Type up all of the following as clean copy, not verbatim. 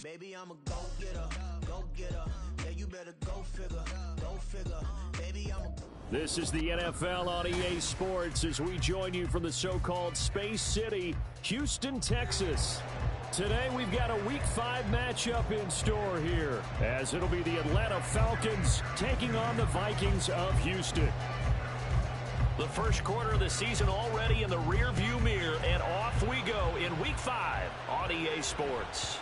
Baby, I'm a go-getter, go-getter. Yeah, you better go figure, go figure. Baby, I'm a... This is the NFL on EA Sports as we join you from the so-called Space City, Houston, Texas. Today we've got a Week 5 matchup in store here, as it'll be the Atlanta Falcons taking on the Vikings of Houston. The first quarter of the season already in the rearview mirror, and off we go in Week 5 on EA Sports.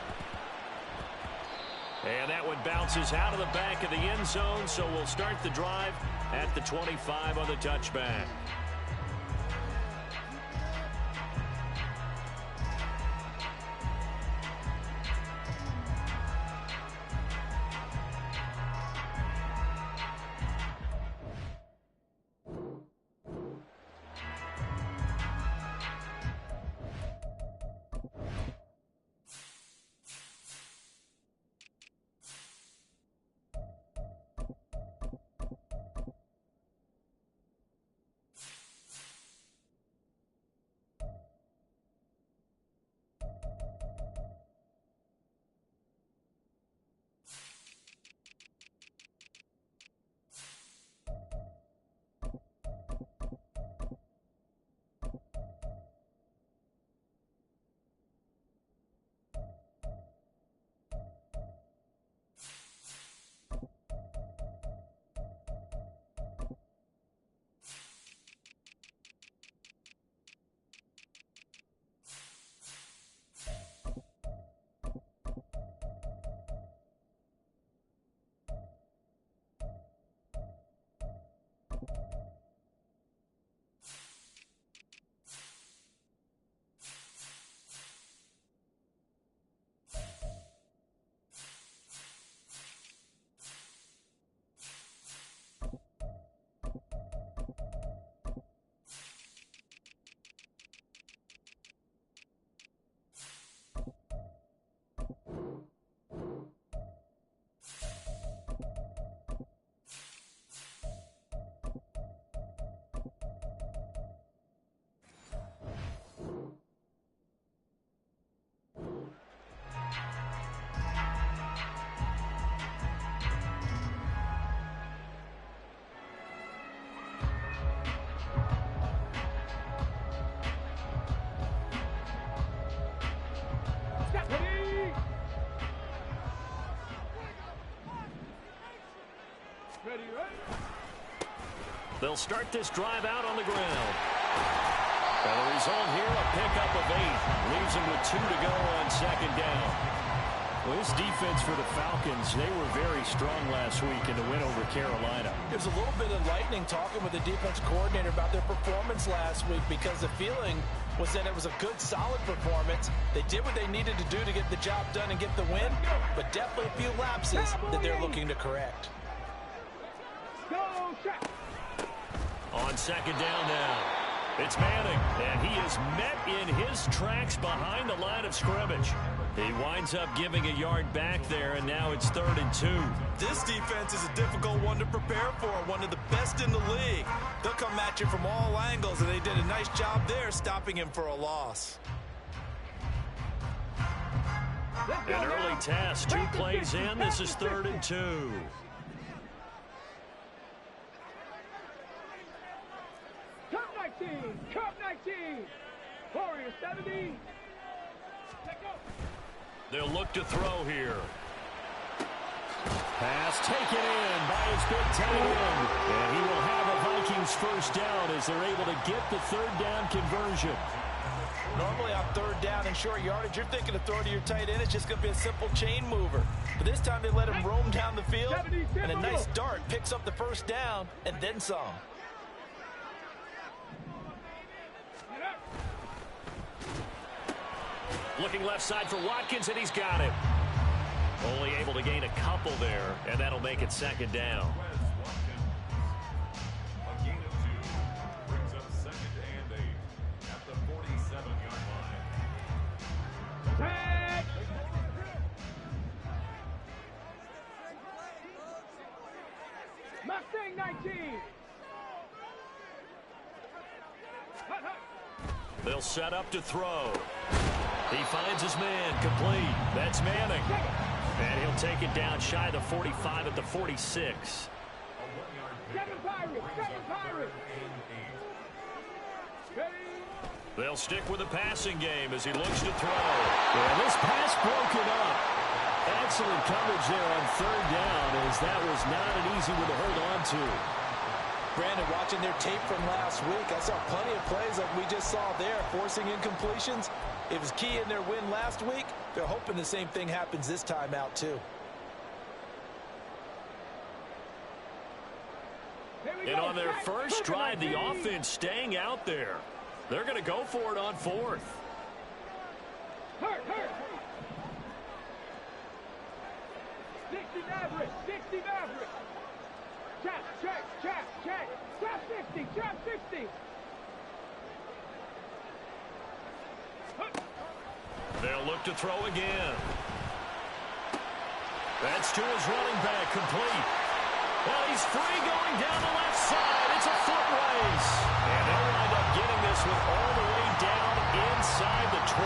And that one bounces out of the back of the end zone, so we'll start the drive at the 25 on the touchback. They'll start this drive out on the ground. And the result here, a pickup of 8. Leaves them with 2 to go on second down. Well, this defense for the Falcons, they were very strong last week in the win over Carolina. It was a little bit enlightening talking with the defense coordinator about their performance last week, because the feeling was that it was a good, solid performance. They did what they needed to do to get the job done and get the win, but definitely a few lapses that they're looking to correct. On second down now, it's Manning, and he is met in his tracks behind the line of scrimmage. He winds up giving a yard back there, and now it's 3rd and 2. This defense is a difficult one to prepare for, one of the best in the league. They'll come at you from all angles, and they did a nice job there stopping him for a loss. An early task, 2 plays in. This is 3rd and 2. Cup 19, Warrior 70. They'll look to throw here. Pass taken in by his big tight end. And he will have a Vikings first down as they're able to get the 3rd down conversion. Normally on 3rd down and short yardage, you're thinking of throwing to your tight end. It's just going to be a simple chain mover. But this time they let him roam down the field, and a nice dart picks up the first down and then some. Looking left side for Watkins, and he's got him. Only able to gain a couple there, and that'll make it 2nd down. A gain of 2 brings up 2nd and 8 at the 47-yard line. Mustang 19. They'll set up to throw. He finds his man, complete. That's Manning. And he'll take it down shy of the 45 at the 46. Seven Pirates. They'll stick with the passing game as he looks to throw. And this pass broken up. Excellent coverage there on third down, as that was not an easy one to hold on to. Brandon, watching their tape from last week, I saw plenty of plays like we just saw there, forcing incompletions. It was key in their win last week. They're hoping the same thing happens this time out, too. And on their first drive, the offense staying out there. They're going to go for it on fourth. Hurt. 60 Mavericks. Check. Trap 60. They'll look to throw again. That's to his running back, complete. Well, he's free going down the left side. It's a foot race. And they'll wind up getting this one all the way down inside the 20.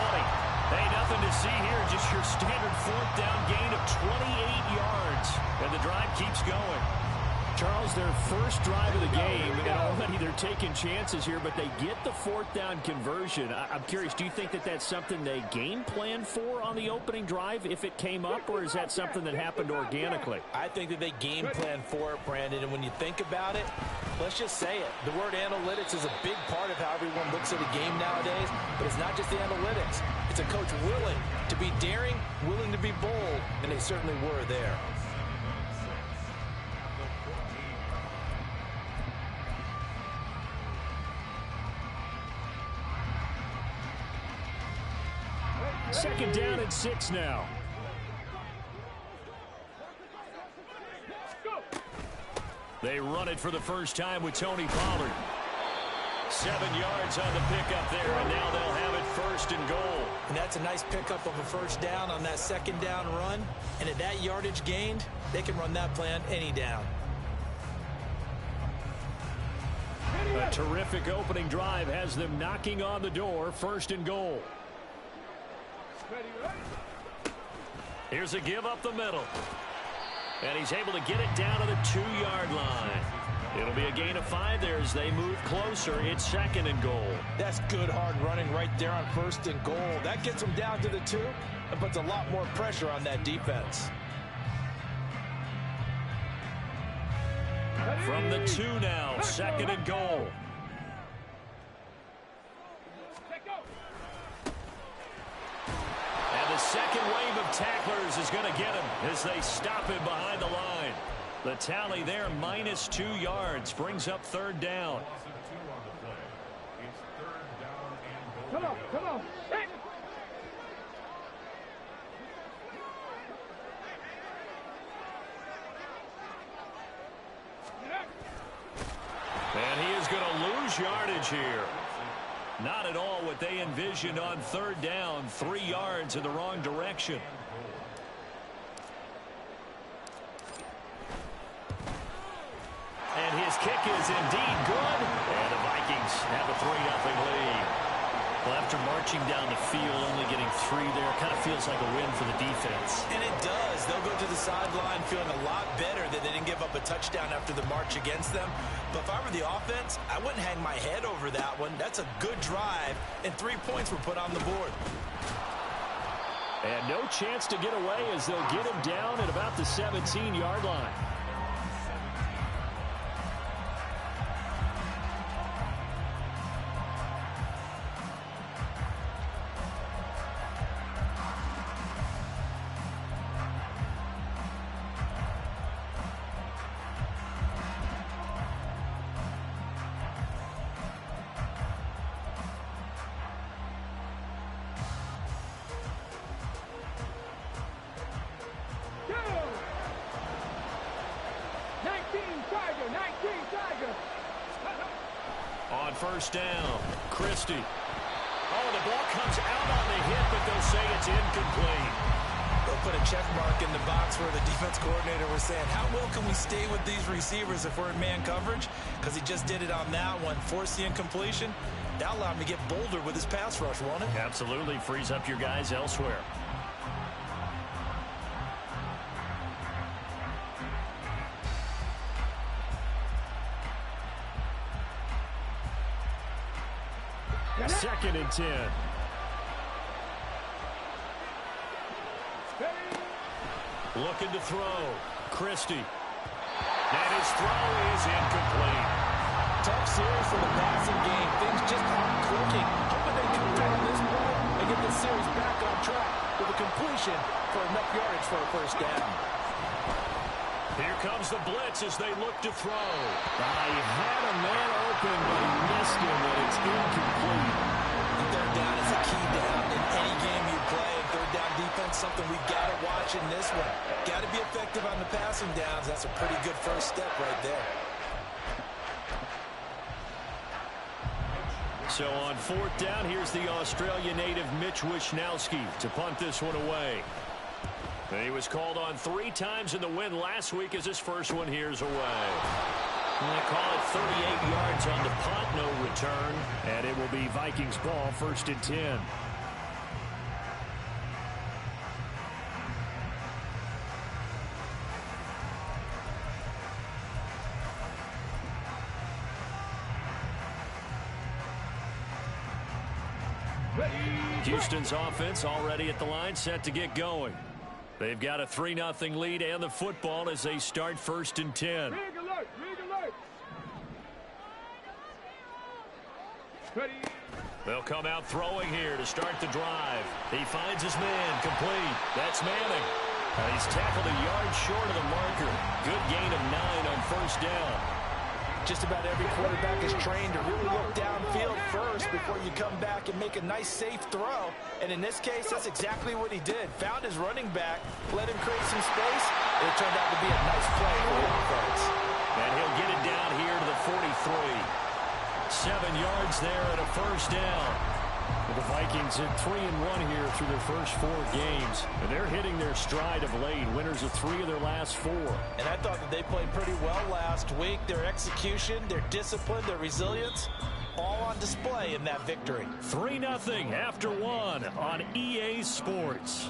Hey, nothing to see here. Just your standard fourth down gain of 28 yards. And the drive keeps going. Charles, their first drive of the game, and already they're taking chances here, but they get the fourth down conversion. I'm curious, do you think that that's something they game planned for on the opening drive if it came up, or is that something that happened organically? I think that they game plan for it, Brandon, and when you think about it, let's just say it. The word analytics is a big part of how everyone looks at a game nowadays, but it's not just the analytics. It's a coach willing to be daring, willing to be bold, and they certainly were there. Second down and 6 now. They run it for the first time with Tony Pollard. 7 yards on the pickup there, and now they'll have it first and goal. And that's a nice pickup of a first down on that second down run. And at that yardage gained, they can run that plan any down. A terrific opening drive has them knocking on the door, first and goal. Here's a give up the middle. And he's able to get it down to the 2-yard line. It'll be a gain of 5 there as they move closer. It's second and goal. That's good hard running right there on first and goal. That gets them down to the 2 and puts a lot more pressure on that defense. From the 2 now, second and goal. And the second wave of tacklers is going to get him as they stop him behind the line. The tally there, minus 2 yards, brings up third down. Come on. Hey. And he is going to lose yardage here. Not at all what they envisioned on third down. 3 yards in the wrong direction. And his kick is indeed good. And the Vikings have a 3-0 lead. Well, after marching down the field, only getting 3 there, kind of feels like a win for the defense. And it does. They'll go to the sideline feeling a lot better that they didn't give up a touchdown after the march against them. But if I were the offense, I wouldn't hang my head over that one. That's a good drive, and 3 points were put on the board. And no chance to get away as they'll get him down at about the 17-yard line. On first down, Christie. Oh, the ball comes out on the hit, but they'll say it's incomplete. They'll put a check mark in the box where the defense coordinator was saying, how well can we stay with these receivers if we're in man coverage? Because he just did it on that one, forced the incompletion. That'll allow him to get bolder with his pass rush, won't it? Absolutely. Frees up your guys elsewhere. Second and 10. Looking to throw. Christie. And his throw is incomplete. Tough series for the passing game. Things just aren't clicking. Hoping they can turn this play and get this series back on track with a completion for enough yardage for a first down. Here comes the blitz as they look to throw. He had a man open, but he missed him, and it's incomplete. And third down is a key down in any game you play. And third down defense, something we've got to watch in this one. Got to be effective on the passing downs. That's a pretty good first step right there. So on fourth down, here's the Australia native Mitch Wishnowsky to punt this one away. He was called on 3 times in the win last week as his first one here's away. They call it 38 yards on the punt, no return, and it will be Vikings ball, first and 10. Houston's offense already at the line, set to get going. They've got a 3-0 lead and the football as they start first and 10. Rig alert, rig alert. Ready. They'll come out throwing here to start the drive. He finds his man, complete. That's Manning. He's tackled a yard short of the marker. Good gain of 9 on first down. Just about every quarterback is trained to really look downfield first before you come back and make a nice, safe throw. And in this case, that's exactly what he did. Found his running back, let him create some space. It turned out to be a nice play for the offense. And he'll get it down here to the 43. 7 yards there and a first down. The Vikings at 3-1 here through their first 4 games. And they're hitting their stride of late. Winners of 3 of their last 4. And I thought that they played pretty well last week. Their execution, their discipline, their resilience, all on display in that victory. 3-0 after 1 on EA Sports.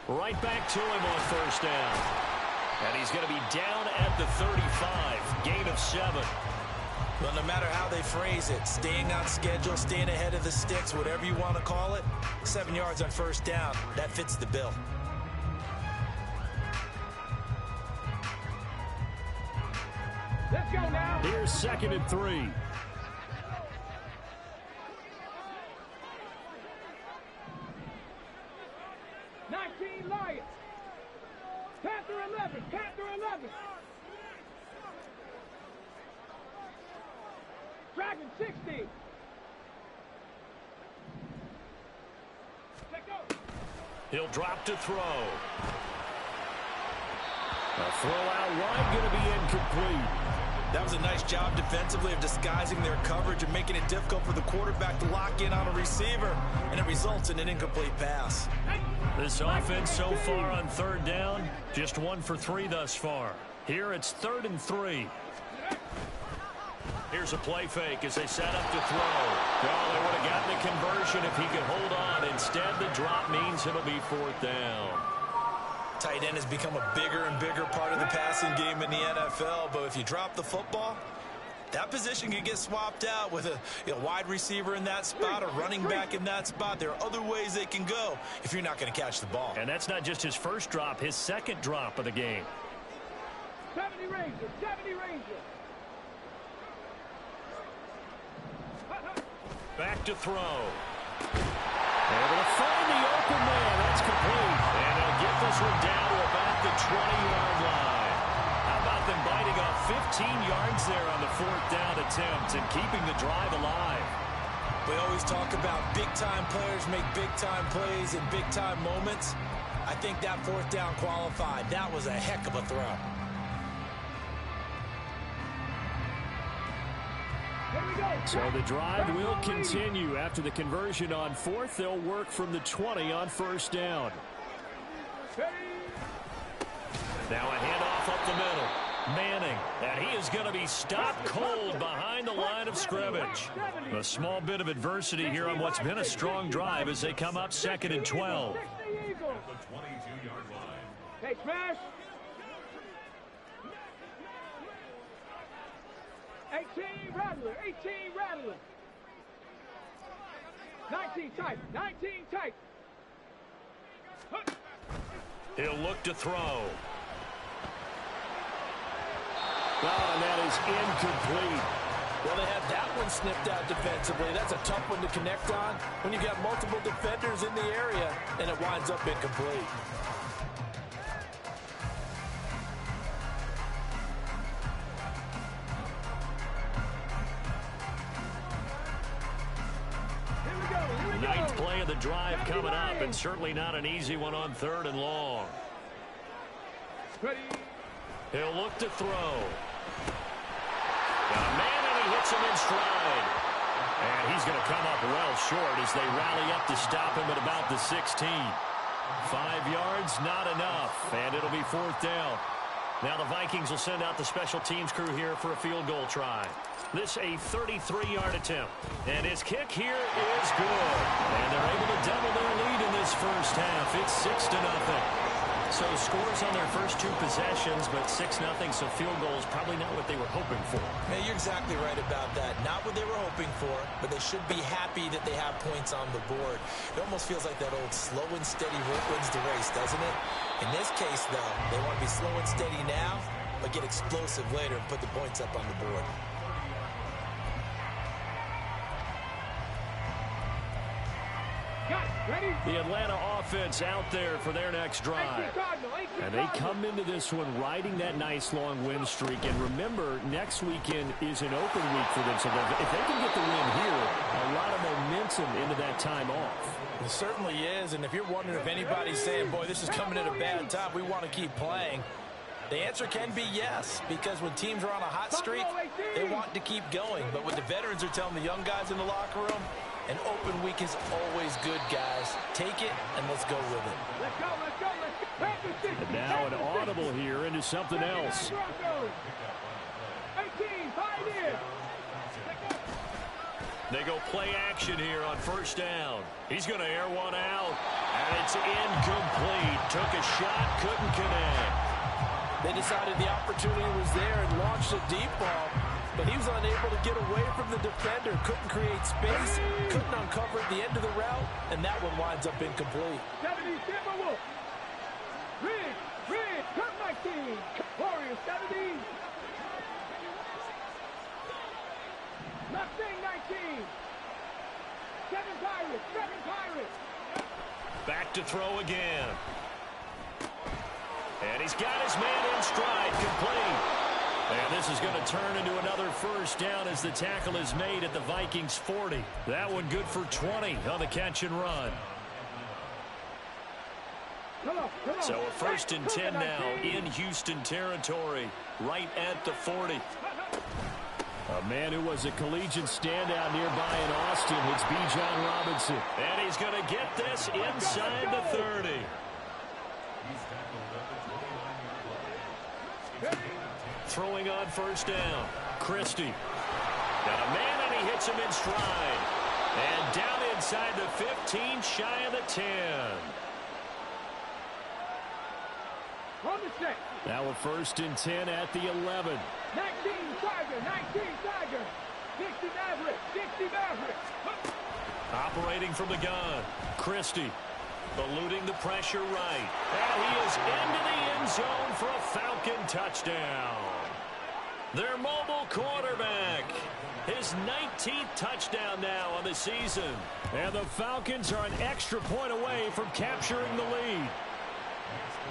Right back to him on first down. And he's going to be down at the 35. Gain of 7. Well, no matter how they phrase it, staying on schedule, staying ahead of the sticks, whatever you want to call it, 7 yards on first down, that fits the bill. Let's go now. Here's 2nd and 3. Lions. Panther 11. Panther 11. Dragon 60. Let go. He'll drop to throw. A throw out wide, going to be incomplete. That was a nice job defensively of disguising their coverage and making it difficult for the quarterback to lock in on a receiver, and it results in an incomplete pass. This offense so far on third down, just 1 for 3 thus far. Here it's 3rd and 3. Here's a play fake as they set up to throw. Well, they would have gotten the conversion if he could hold on. Instead, the drop means it'll be 4th down. Tight end has become a bigger and bigger part of the passing game in the NFL, but if you drop the football, that position can get swapped out with a wide receiver in that spot, a running back in that spot. There are other ways they can go if you're not going to catch the ball. And that's not just his first drop, his 2nd drop of the game. 70 Rangers, 70 Rangers. Back to throw. find the open man. That's complete. And they'll get this one down to about the 20-yard line. How about them biting off 15 yards there on the 4th down attempt and keeping the drive alive? We always talk about big-time players make big-time plays in big-time moments. I think that 4th down qualified. That was a heck of a throw. So the drive will continue. After the conversion on 4th, they'll work from the 20 on 1st down. Now a handoff up the middle. Manning, and he is going to be stopped cold behind the line of scrimmage. A small bit of adversity here on what's been a strong drive as they come up 2nd and 12. Hey, smash. 18 Rattler, 18 Rattler. 19 tight, 19 tight. He'll look to throw. Oh, and that is incomplete. Well, they had that one snipped out defensively. That's a tough one to connect on when you've got multiple defenders in the area, and it winds up incomplete. Ninth play of the drive coming up, and certainly not an easy one on 3rd and long. He'll look to throw. Got a man, and he hits him in stride. And he's going to come up well short as they rally up to stop him at about the 16. 5 yards, not enough, and it'll be 4th down. Now the Vikings will send out the special teams crew here for a field goal try. This a 33-yard attempt. And his kick here is good. And they're able to double their lead in this first half. It's 6-0. So scores on their first 2 possessions, but 6-0, so field goal is probably not what they were hoping for. Yeah, you're exactly right about that. Not what they were hoping for, but they should be happy that they have points on the board. It almost feels like that old slow and steady wins the race, doesn't it? In this case, though, they want to be slow and steady now, but get explosive later and put the points up on the board. The Atlanta offense out there for their next drive. And they come into this one riding that nice long win streak. And remember, next weekend is an open week for them. So if they can get the win here, a lot of momentum into that time off. It certainly is. And if you're wondering if anybody's saying, boy, this is coming at a bad time, we want to keep playing, the answer can be yes, because when teams are on a hot streak, they want to keep going. But what the veterans are telling the young guys in the locker room, an open week is always good, guys. Take it, and let's go with it. Let's go, let's go, let's go. And now an audible here into something else. 18, 5 in. They go play action here on 1st down. He's going to air one out, and it's incomplete. Took a shot, couldn't connect. They decided the opportunity was there and launched a deep ball, but he was unable to get away from the defender, couldn't create space, couldn't uncover at the end of the route, and that one winds up incomplete. 70, Timberwolf. Red, Kirk 19. Warriors 70. Mustang 19. 7 Pirates. Back to throw again. And he's got his man in stride, complete. And this is going to turn into another 1st down as the tackle is made at the Vikings 40. That one good for 20 on the catch and run. So a 1st and 10 now in Houston territory, right at the 40. A man who was a collegiate standout nearby in Austin, it's Bijan Robinson. And he's going to get this inside the 30. Throwing on 1st down. Christie. Got a man, and he hits him in stride. And down inside the 15, shy of the 10. Now a 1st and 10 at the 11. 19 Tiger. 60 Maverick. Operating from the gun. Christie. Eluding the pressure right. And he is into the end zone for a Falcon touchdown. Their mobile quarterback. His 19th touchdown now on the season. And the Falcons are an extra point away from capturing the lead.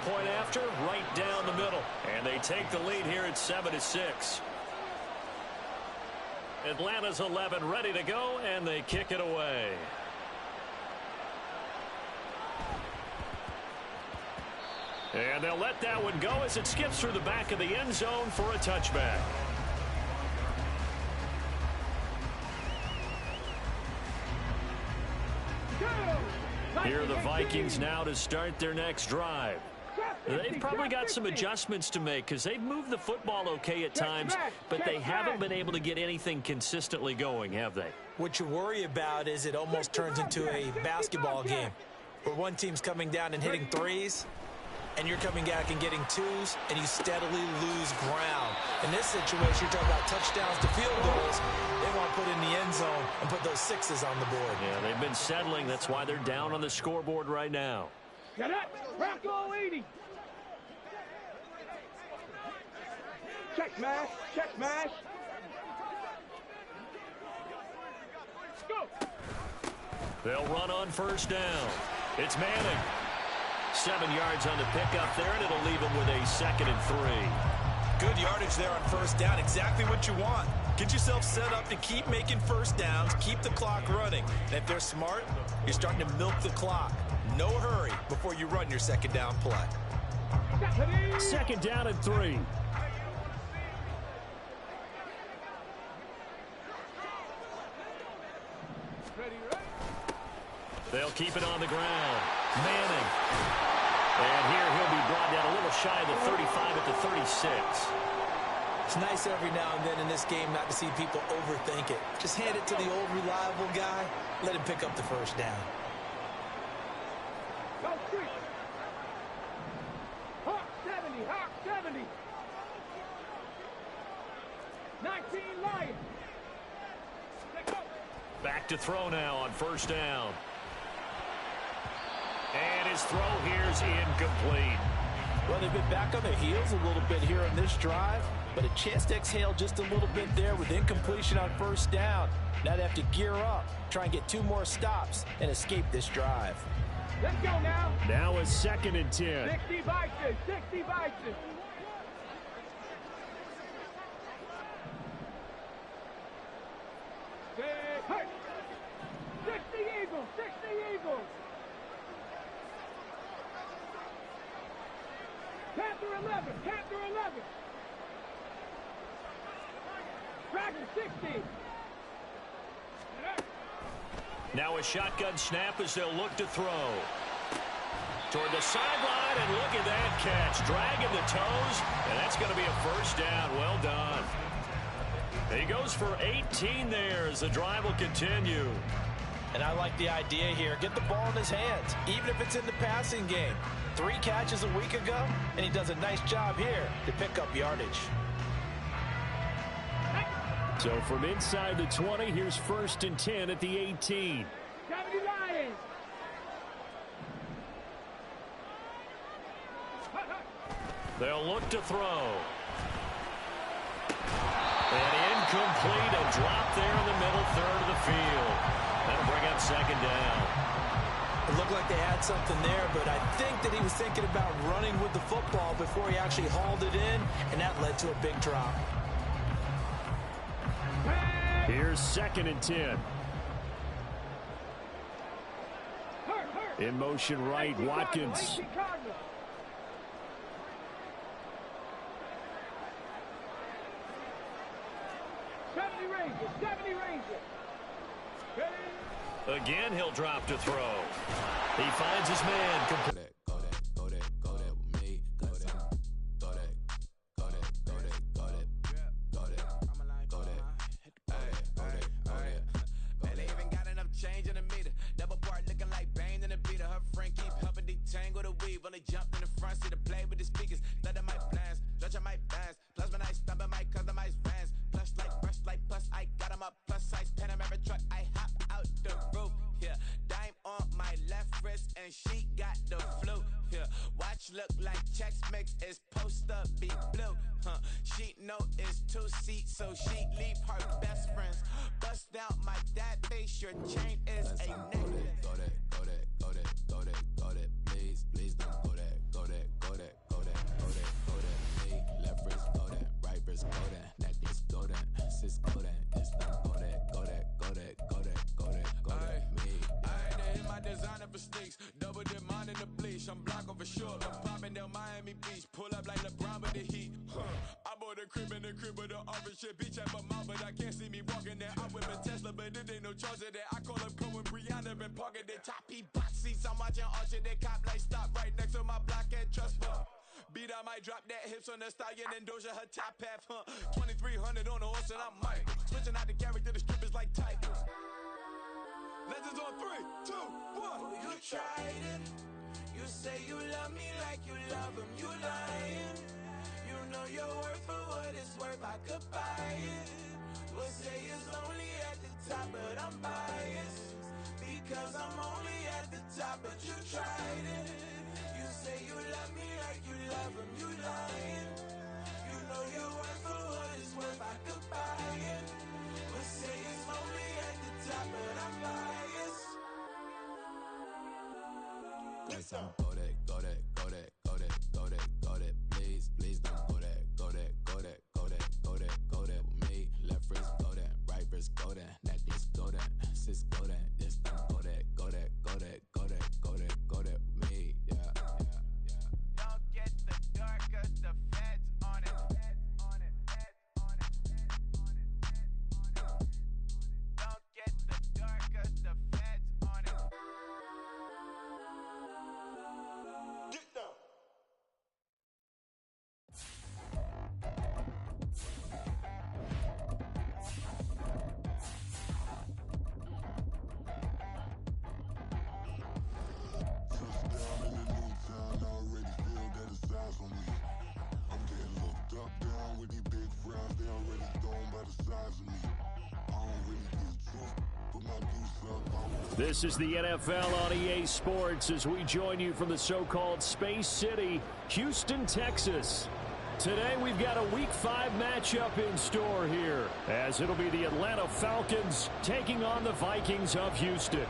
Point after, right down the middle. And they take the lead here at 7-6. Atlanta's 11 ready to go, and they kick it away. And they'll let that one go as it skips through the back of the end zone for a touchback. Here are the Vikings now to start their next drive. They've probably got some adjustments to make because they've moved the football okay at times, but they haven't been able to get anything consistently going, have they? What you worry about is it almost turns into a basketball game where one team's coming down and hitting threes, and you're coming back and getting twos, and you steadily lose ground. In this situation, you're talking about touchdowns to field goals. They want to put in the end zone and put those sixes on the board. Yeah, they've been settling. That's why they're down on the scoreboard right now. Get up! Bronco 80! Check smash! Check smash! Go! They'll run on first down. It's Manning. 7 yards on the pickup there, and it'll leave him with a 2nd and 3. Good yardage there on first down. Exactly what you want. Get yourself set up to keep making first downs, keep the clock running. And if they're smart, you're starting to milk the clock. No hurry before you run your second down play. 2nd down and 3. They'll keep it on the ground. Manning. And here he'll be brought down a little shy of the 35 at the 36. It's nice every now and then in this game not to see people overthink it. Just hand it to the old reliable guy. Let him pick up the first down. Go quick! Hawk 70! Hawk 70! 19 Lions! Let's go! Back to throw now on first down. And his throw here's incomplete. Well, they've been back on their heels a little bit here on this drive, but a chance to exhale just a little bit there with incompletion on first down. Now they have to gear up, try and get 2 more stops, and escape this drive. Let's go now! Now a 2nd and 10. 60 Vikings! 60 Vikings! Hey! 60 Eagles! 60 Eagles! Panther 11! Panther 11! Dragon 60! Now a shotgun snap as they'll look to throw. Toward the sideline, and look at that catch. Dragging the toes, and that's going to be a first down. Well done. He goes for 18 there as the drive will continue. And I like the idea here. Get the ball in his hands, even if it's in the passing game. 3 catches a week ago, and he does a nice job here to pick up yardage. So from inside the 20, here's 1st and 10 at the 18. 70 Lions! They'll look to throw. And incomplete, a drop there in the middle third of the field. That'll bring up 2nd down. It looked like they had something there, but I think that he was thinking about running with the football before he actually hauled it in, and that led to a big drop. Here's 2nd and 10. In motion right, Watkins. 70 Rangers! 70 Rangers! Again, he'll drop to throw. He finds his man. Only jumped in the front seat to play with the speakers. Let them mic blast, stretch my bands. Plus when I stump in my customized vans. Plus like, plus I got them up. Plus size Panamera truck, I hop out the roof. Yeah, dime on my left wrist and she got the flu. Yeah, watch look like checks mix is post up be blue. She know it's 2 seats, so she leave her best friends. Bust out my dad face, your chain is a necklace. Go that, go that, go that, go that, go that, please, please don't go that, go that, go that, go that, go that, go that, me, left wrist, go that, right wrist, go that, necklace, go that, sis, go that, this don't go that, go that, go that, go that, go that, go that, me. I had to hit my designer for sneaks, double dip mine in the bleach, I'm block over short, I'm popping down Miami Beach, pull up like LeBron with the heat. I bought a crib in the crib with the office shit, bitch at my mouth, but I can't see me walking there. I'm with a Tesla, but it ain't no charge of that. I call up Cole and Brianna and parking the top P box seats. I'm watching Archer, they cop like stop right next to my block and trust fund. Beat, I might drop that hips on the stallion and Doja her top half, 2300 on the horse and I'm Mike. Switching out the character, the strippers like Tigers. Legends on 3, 2, 1. You tried it. You say you love me like you love him. You lying. You know your worth for what it's worth. I could buy it. We'll say it's only at the top, but I'm biased because I'm only at the top. But you tried it. You say you love me like you love him. You lying. You know your worth for what it's worth. I could buy it. We'll say it's only at the top, but I'm biased. Cause I'm go that, go that, go that, go that, go that, go that. Please, please don't go that, go that, go that, go that, go that, go that. Me, left wrist, go that, right wrist, go that, necklace, go that, sis, go that, this don't go that, go that, go that, go that, go that, go that. Me, yeah, yeah, yeah. Don't get the dark, cause the feds on it, feds on it, feds on it, feds on it, feds on it. Don't get the dark, cause the feds on it. Get down. Touchdown in a new town, I already feel that it's eyes on me. I'm getting looked up, down with these big frowns, they already thrown by the size of me. I don't really get truth, but my deuce up. This is the NFL on EA Sports as we join you from the so-called Space City, Houston, Texas. Today we've got a Week 5 matchup in store here, as it'll be the Atlanta Falcons taking on the Vikings of Houston.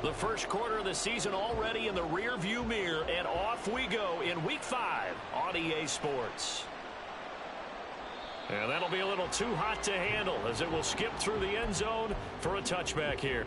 The first quarter of the season already in the rear-view mirror, and off we go in Week 5 on EA Sports. And that'll be a little too hot to handle as it will skip through the end zone for a touchback here.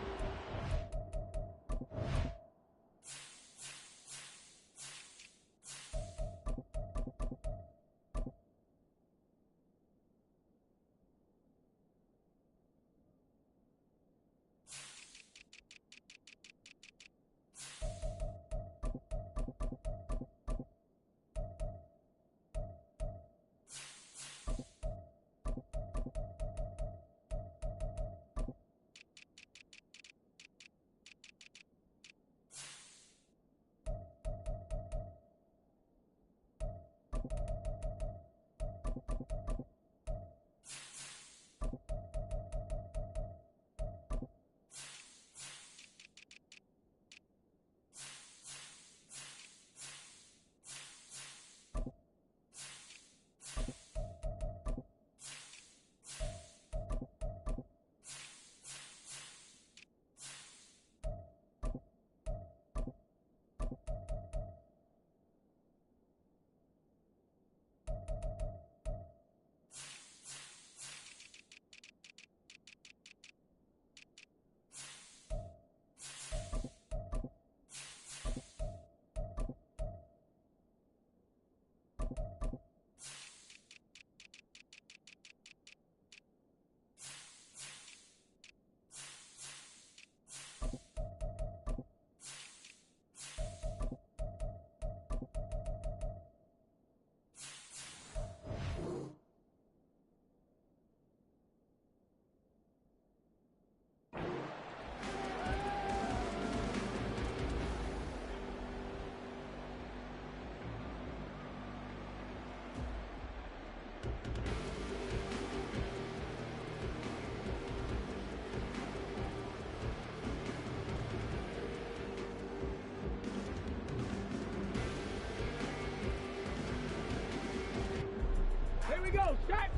go. Shot.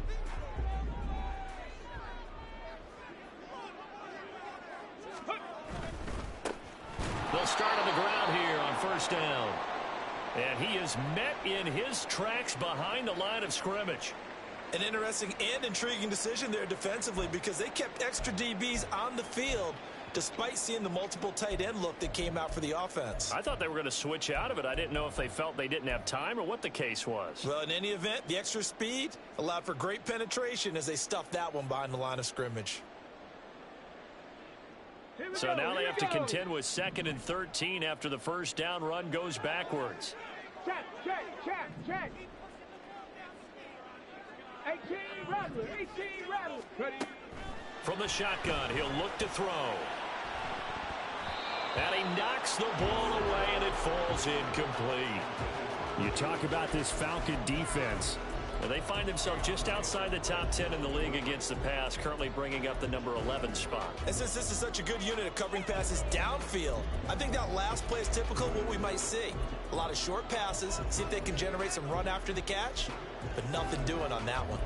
They'll start on the ground here on first down. And he is met in his tracks behind the line of scrimmage. An interesting and intriguing decision there defensively because they kept extra DBs on the field despite seeing the multiple tight end look that came out for the offense. I thought they were going to switch out of it. I didn't know if they felt they didn't have time or what the case was. Well, in any event, the extra speed allowed for great penetration as they stuffed that one behind the line of scrimmage. So now they have to contend with 2nd and 13 after the first down run goes backwards. Check. 18 Rattler. Ready. From the shotgun, he'll look to throw. And he knocks the ball away, and it falls incomplete. You talk about this Falcon defense. And they find themselves just outside the top 10 in the league against the pass, currently bringing up the number 11 spot. And since this is such a good unit of covering passes downfield, I think that last play is typical of what we might see. A lot of short passes, see if they can generate some run after the catch, but nothing doing on that one.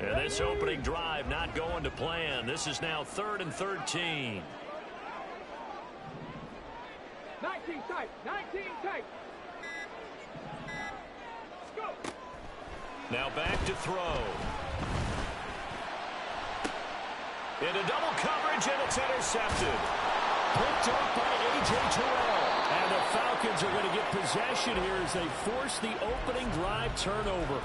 And this opening drive not going to plan. This is now 3rd and 13. 19 tight. Let's go. Now back to throw. Into double coverage, and it's intercepted. Picked up by A.J. Terrell. And the Falcons are going to get possession here as they force the opening drive turnover.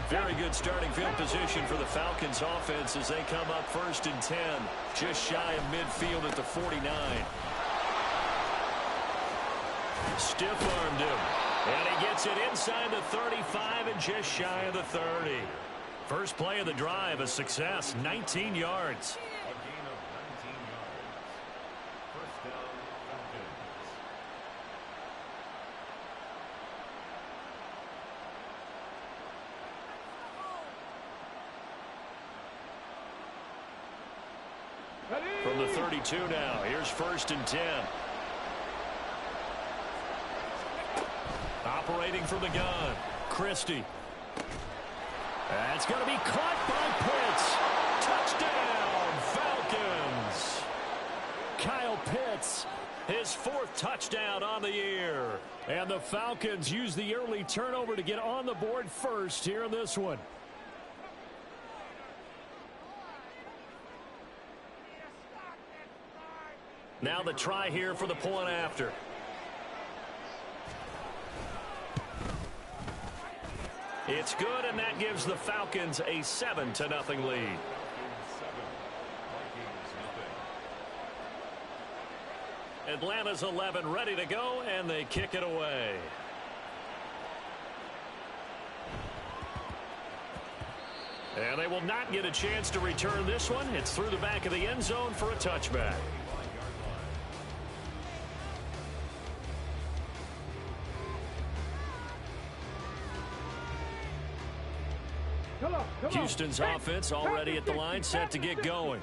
Very good starting field position for the Falcons offense as they come up 1st and 10, just shy of midfield at the 49. Stiff-armed him, and he gets it inside the 35 and just shy of the 30. First play of the drive, a success, 19 yards. A gain of 19 yards. First down, Falcons. From the 32 now, here's 1st and 10. Operating from the gun, Christie. That's going to be caught by Pitts. Touchdown, Falcons. Kyle Pitts, his 4th touchdown on the year. And the Falcons use the early turnover to get on the board first here in this one. Now the try here for the point after. It's good, and that gives the Falcons a 7-0 lead. Atlanta's 11 ready to go, and they kick it away. And they will not get a chance to return this one. It's through the back of the end zone for a touchback. Houston's offense already at the line, set to get going.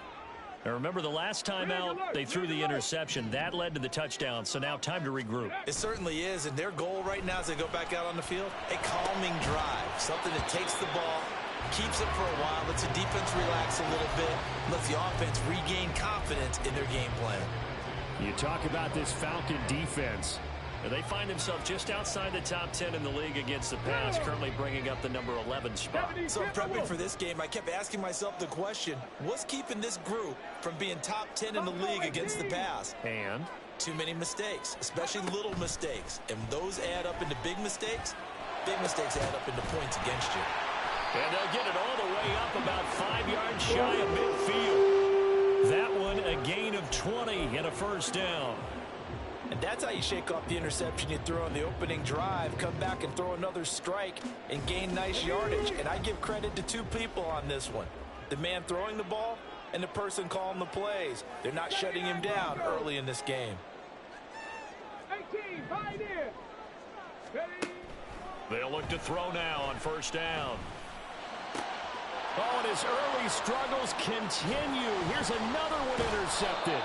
Now remember, the last time out, they threw the interception. That led to the touchdown, so now time to regroup. It certainly is, and their goal right now as they go back out on the field, a calming drive, something that takes the ball, keeps it for a while, lets the defense relax a little bit, lets the offense regain confidence in their game plan. You talk about this Falcon defense. And they find themselves just outside the top 10 in the league against the pass, currently bringing up the number 11 spot. So prepping for this game, I kept asking myself the question, what's keeping this group from being top 10 in the league against the pass? And? Too many mistakes, especially little mistakes. And those add up into big mistakes. Big mistakes add up into points against you. And they'll get it all the way up about 5 yards shy of midfield. That one, a gain of 20 and a first down. And That's how you shake off the interception you threw on the opening drive, come back and throw another strike and gain nice yardage. And I give credit to two people on this one. The man throwing the ball and the person calling the plays. They're not shutting him down early in this game. 18, pioneer. Ready? They'll look to throw now on first down. Oh, and his early struggles continue. Here's another one intercepted.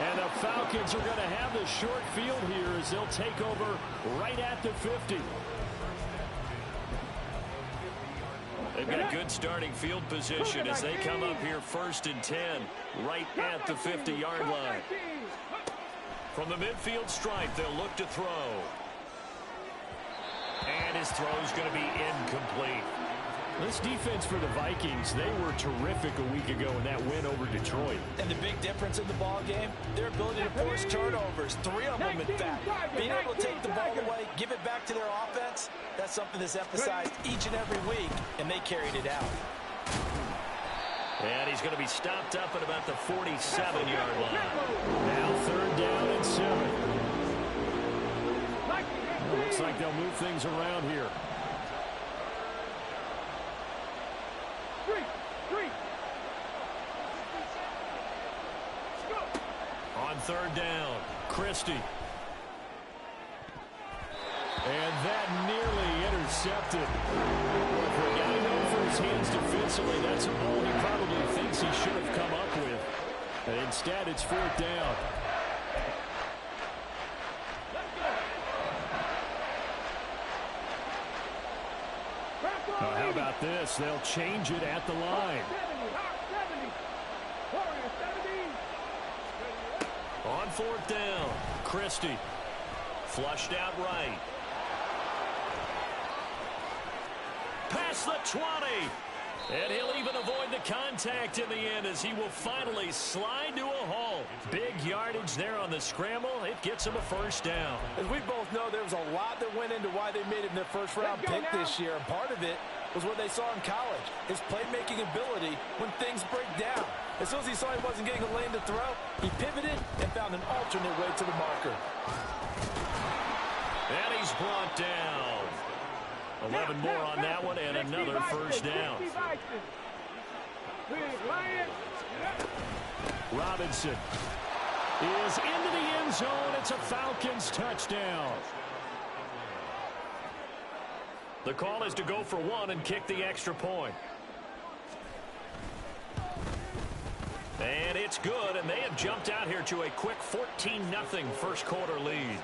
And the Falcons are going to have the short field here as they'll take over right at the 50. They've got good starting field position as they come up here 1st and 10, right at the 50-yard line. From the midfield stripe, they'll look to throw. And his throw's going to be incomplete. This defense for the Vikings, they were terrific a week ago in that win over Detroit. And the big difference in the ball game, their ability to force turnovers, 3 of them in fact. Being able to take the ball away, give it back to their offense, that's something that's emphasized each and every week, and they carried it out. And he's going to be stopped up at about the 47-yard line. Now 3rd down and 7. Looks like they'll move things around here. On 3rd down, Christie. And that nearly intercepted. Well, for a guy known for his hands defensively, that's a ball he probably thinks he should have come up with. And instead, it's 4th down. Now, how about this? They'll change it at the line. On 4th down, Christie. Flushed out right. Past the 20. And he'll even avoid the contact in the end as he will finally slide to a halt. Big yardage there on the scramble. It gets him a 1st down. As we both know, there was a lot that went into why they made him their 1st-round pick this year. And part of it was what they saw in college, his playmaking ability when things break down. As soon as he saw he wasn't getting a lane to throw, he pivoted and found an alternate way to the marker. And he's brought down. 11 more on that one and another 1st down. Robinson is into the end zone. It's a Falcons touchdown. The call is to go for 1 and kick the extra point. And it's good, and they have jumped out here to a quick 14-0 first quarter lead.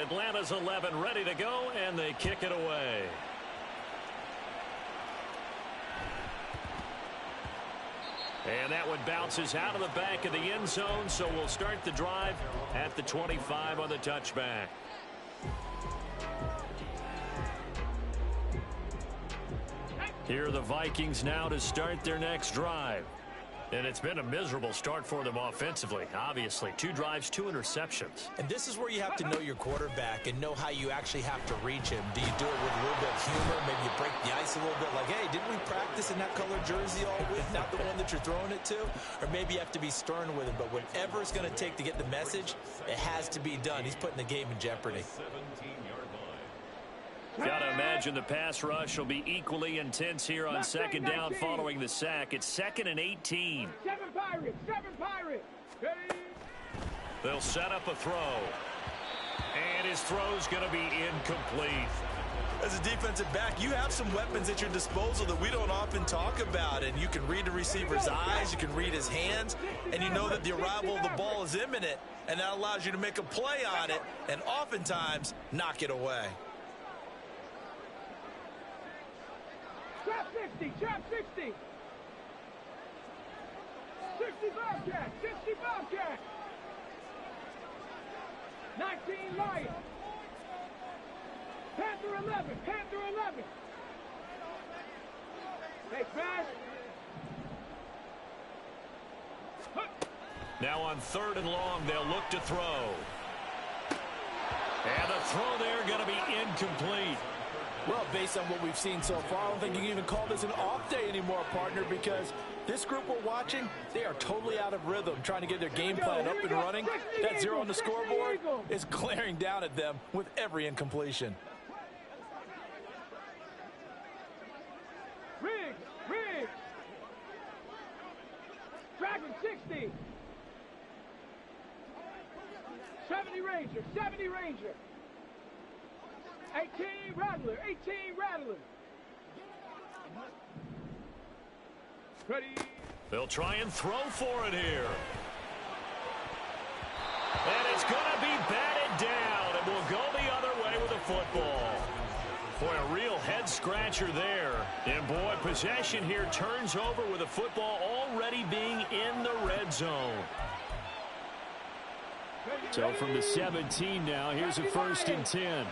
Atlanta's 11 ready to go, and they kick it away. And that one bounces out of the back of the end zone, so we'll start the drive at the 25 on the touchback. Here are the Vikings now to start their next drive. And it's been a miserable start for them offensively. Obviously, 2 drives, 2 interceptions. And this is where you have to know your quarterback and know how you actually have to reach him. Do you do it with a little bit of humor? Maybe you break the ice a little bit like, hey, didn't we practice in that colored jersey all week? Not the one that you're throwing it to? Or maybe you have to be stern with him. But whatever it's going to take to get the message, it has to be done. He's putting the game in jeopardy. Got to imagine the pass rush will be equally intense here on 2nd down following the sack. It's 2nd and 18. 7 Pirates. Ready? They'll set up a throw. And his throw's going to be incomplete. As a defensive back, you have some weapons at your disposal that we don't often talk about. And you can read the receiver's eyes, you can read his hands, and you know that the arrival of the ball is imminent. And that allows you to make a play on it and oftentimes knock it away. Trap 60. 60 Bobcat. 19 Lions. Panther 11. Hey, fast. Now on 3rd and long, they'll look to throw. And the throw there going to be incomplete. Well, based on what we've seen so far, I don't think you can even call this an off day anymore, partner, because This group we're watching, they are totally out of rhythm, trying to get their game plan up and running. That 0 on the scoreboard is glaring down at them with every incompletion. Rig. Dragon 60. 70 Ranger. 18 Rattler. Ready. They'll try and throw for it here. And it's going to be batted down, and will go the other way with the football. Boy, a real head-scratcher there. And, boy, possession here turns over with the football already being in the red zone. So from the 17 now, here's a 1st and 10.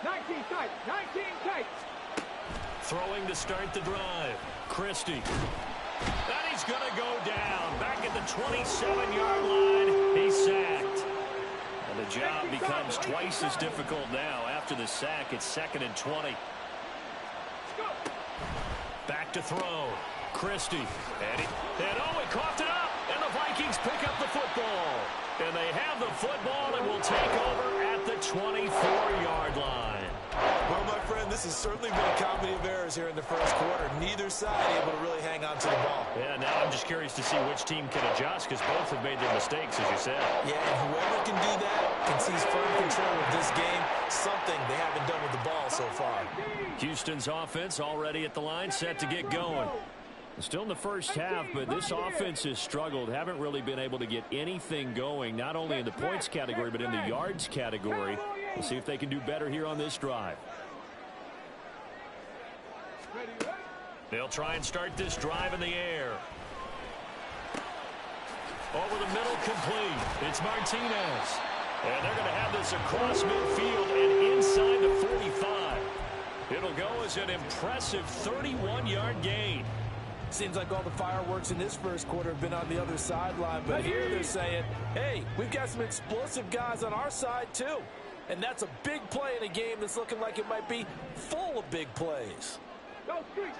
19 tight. Throwing to start the drive. Christie. And he's going to go down. Back at the 27-yard line. He's sacked. And the job becomes twice as difficult now. After the sack, it's 2nd and 20. Back to throw. Christie. And he coughed it up. And the Vikings pick up the football. And they have the football and will take over at the 24-yard line. Well, my friend, this has certainly been a comedy of errors here in the first quarter. Neither side able to really hang on to the ball. Yeah, now I'm just curious to see which team can adjust, because both have made their mistakes, as you said. Yeah, and whoever can do that can seize firm control of this game. Something they haven't done with the ball so far. Houston's offense already at the line, set to get going. Still in the first half, but this offense has struggled. Haven't really been able to get anything going, not only in the points category, but in the yards category. We'll see if they can do better here on this drive. They'll try and start this drive in the air. Over the middle, complete. It's Martinez. And they're going to have this across midfield and inside the 45. It'll go as an impressive 31-yard gain. Seems like all the fireworks in this first quarter have been on the other sideline, but here they're saying, hey, we've got some explosive guys on our side too. And that's a big play in a game that's looking like it might be full of big plays. Go street.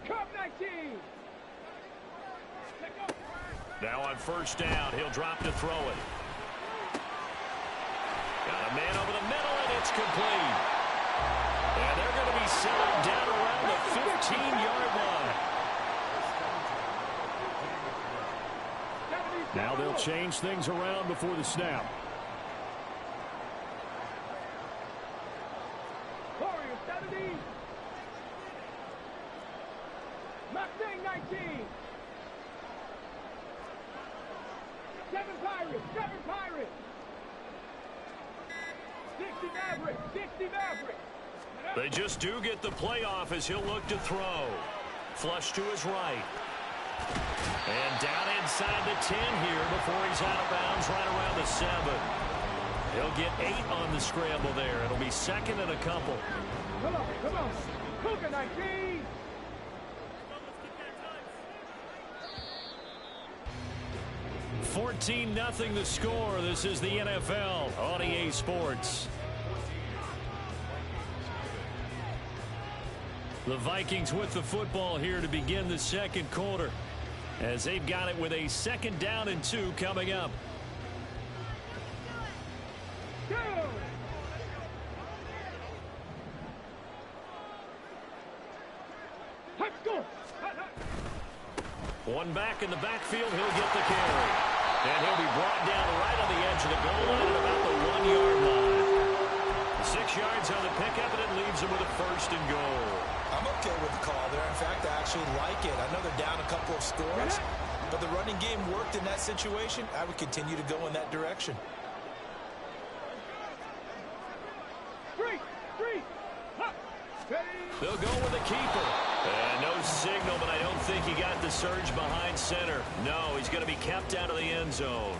Cup 19. Now on 1st down, he'll drop to throw it. Got a man over the middle, and it's complete. And they're going to be settled down around the 15-yard line. Now they'll change things around before the snap. Warriors 70. Mustang 19. 7 Pirates. 60 Mavericks. They just do get the playoff as he'll look to throw. Flush to his right. And down inside the 10 here before he's out of bounds right around the 7. He'll get 8 on the scramble there. It'll be 2nd and a couple. Come on. Cougar 19. $14-0 the score. This is the NFL on EA Sports. The Vikings with the football here to begin the second quarter, as they've got it with a 2nd down and 2 coming up. One back in the backfield, he'll get the carry. And he'll be brought down right on the edge of the goal line at about the 1-yard line. 6 yards on the pickup, and it leaves him with a 1st and goal. I'm okay with the call there. In fact, I actually like it. I know they're down a couple of scores, but the running game worked in that situation. I would continue to go in that direction. They'll go with the keeper. And no signal, but I don't think he got the surge behind center. No, he's going to be kept out of the end zone.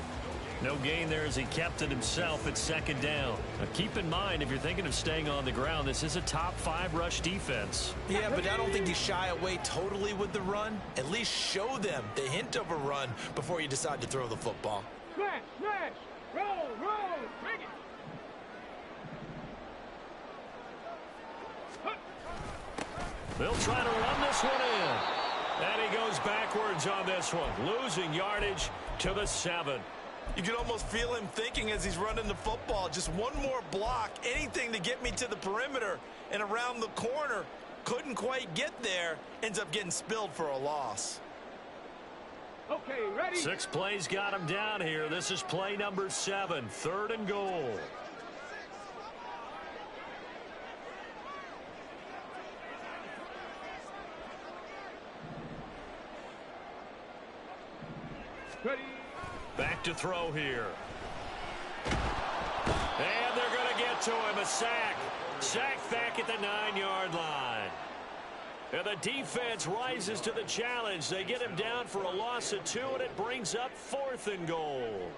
No gain there as he kept it himself at 2nd down. Now keep in mind, if you're thinking of staying on the ground, this is a top 5 rush defense. Yeah, but I don't think you shy away totally with the run. At least show them the hint of a run before you decide to throw the football. Smash, roll, bring it. They'll try to run this one in. And he goes backwards on this one, losing yardage to the 7. You can almost feel him thinking as he's running the football. Just one more block, anything to get me to the perimeter and around the corner. Couldn't quite get there. Ends up getting spilled for a loss. Okay, ready? 6 plays got him down here. This is play number 7, 3rd and goal. Ready? Back to throw here. And they're going to get to him. A sack. Sack back at the 9-yard line. And the defense rises to the challenge. They get him down for a loss of 2, and it brings up 4th and goal.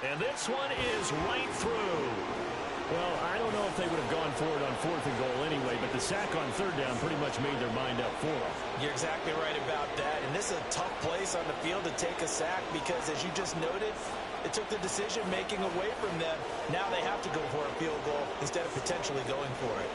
And this one is right through. Well, I don't know if they would have gone for it on 4th and goal anyway, but the sack on 3rd down pretty much made their mind up for them. You're exactly right about that. And this is a tough place on the field to take a sack because, as you just noted, it took the decision-making away from them. Now they have to go for a field goal instead of potentially going for it.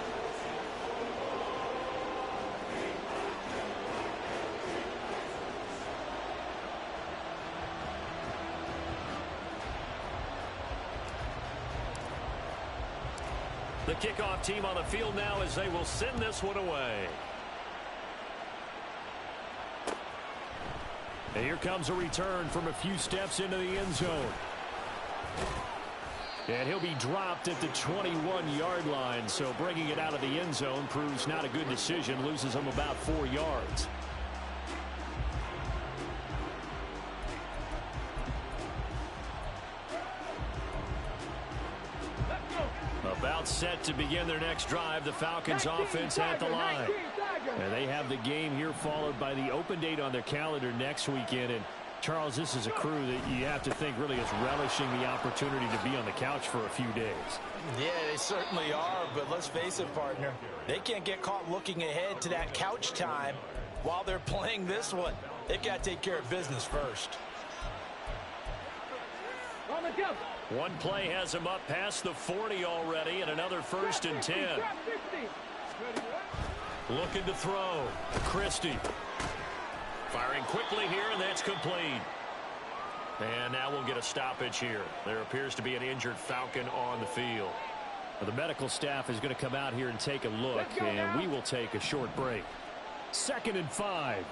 The kickoff team on the field now as they will send this one away. And here comes a return from a few steps into the end zone. And he'll be dropped at the 21-yard line, so bringing it out of the end zone proves not a good decision, loses him about 4 yards. About set to begin their next drive. The Falcons offense at the line. And they have the game here followed by the open date on their calendar next weekend. And Charles, this is a crew that you have to think really is relishing the opportunity to be on the couch for a few days. Yeah, they certainly are, but let's face it, partner. They can't get caught looking ahead to that couch time while they're playing this one. They've got to take care of business first. On the jump. One play has him up past the 40 already, and another 1st and 10. Looking to throw. Christie. Firing quickly here, and that's complete. And now we'll get a stoppage here. There appears to be an injured Falcon on the field. Well, the medical staff is going to come out here and take a look, and we will take a short break. 2nd and 5.